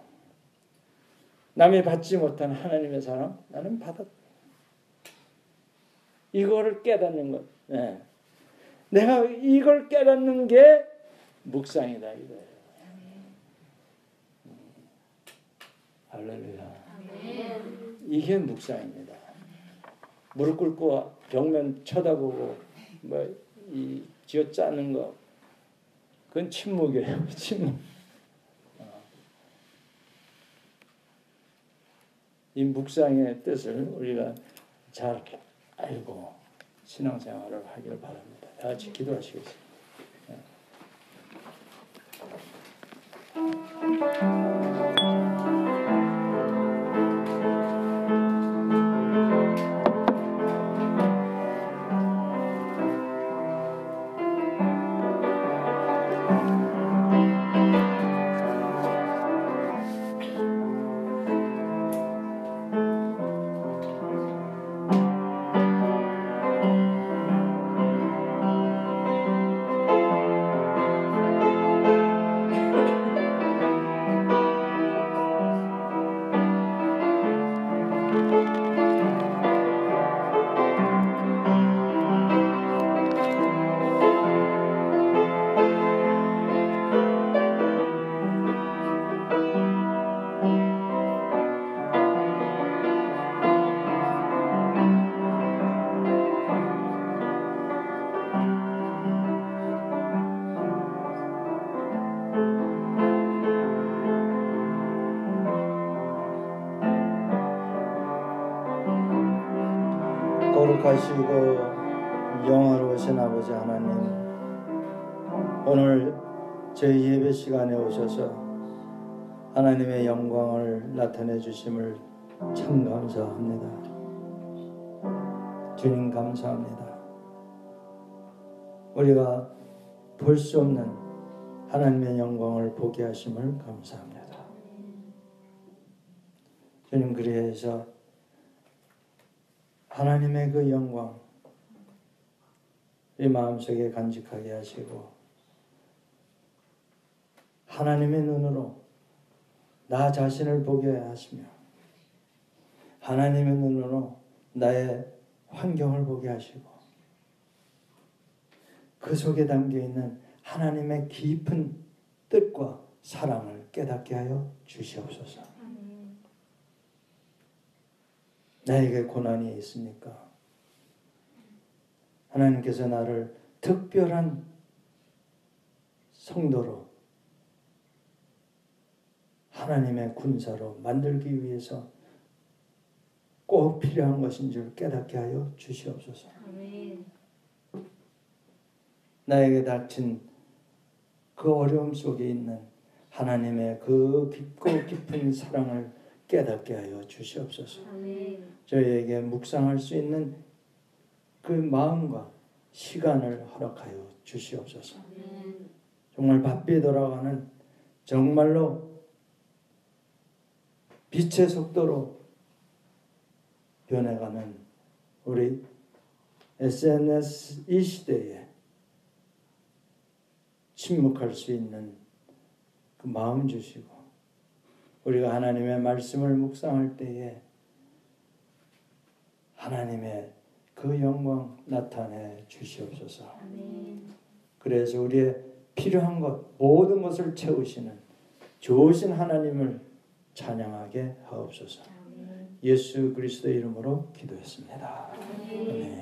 남이 받지 못한 하나님의 사랑 나는 받았고. 이거를 깨닫는 것. 내가 이걸 깨닫는 게 묵상이다 이거예요. 할렐루야. 이게 묵상입니다. 무릎 꿇고 벽면 쳐다보고 이 쥐어짜는 거 그건 침묵이에요. 침묵. 이 묵상의 뜻을 우리가 잘 알고 신앙생활을 하기를 바랍니다. 다 같이 기도하시겠습니다. 거룩하시고 영화로우신 아버지 하나님, 오늘 저희 예배 시간에 오셔서 하나님의 영광을 나타내 주심을 참 감사합니다. 주님 감사합니다. 우리가 볼 수 없는 하나님의 영광을 보게 하심을 감사합니다. 주님, 그리해서 하나님의 그 영광 우리 마음속에 간직하게 하시고 하나님의 눈으로 나 자신을 보게 하시며 하나님의 눈으로 나의 환경을 보게 하시고 그 속에 담겨있는 하나님의 깊은 뜻과 사랑을 깨닫게 하여 주시옵소서. 나에게 고난이 있습니까? 하나님께서 나를 특별한 성도로 하나님의 군사로 만들기 위해서 꼭 필요한 것인 줄 깨닫게 하여 주시옵소서. 아멘. 나에게 닥친 그 어려움 속에 있는 하나님의 그 깊고 깊은 사랑을 깨닫게 하여 주시옵소서. 아멘. 저희에게 묵상할 수 있는 그 마음과 시간을 허락하여 주시옵소서. 아멘. 정말 바삐 돌아가는 정말로 빛의 속도로 변해가는 우리 SNS 이 시대에 침묵할 수 있는 그 마음 주시고 우리가 하나님의 말씀을 묵상할 때에 하나님의 그 영광 나타내 주시옵소서. 아멘. 그래서 우리의 필요한 것 모든 것을 채우시는 좋으신 하나님을 찬양하게 하옵소서. 아멘. 예수 그리스도의 이름으로 기도했습니다. 아멘. 아멘.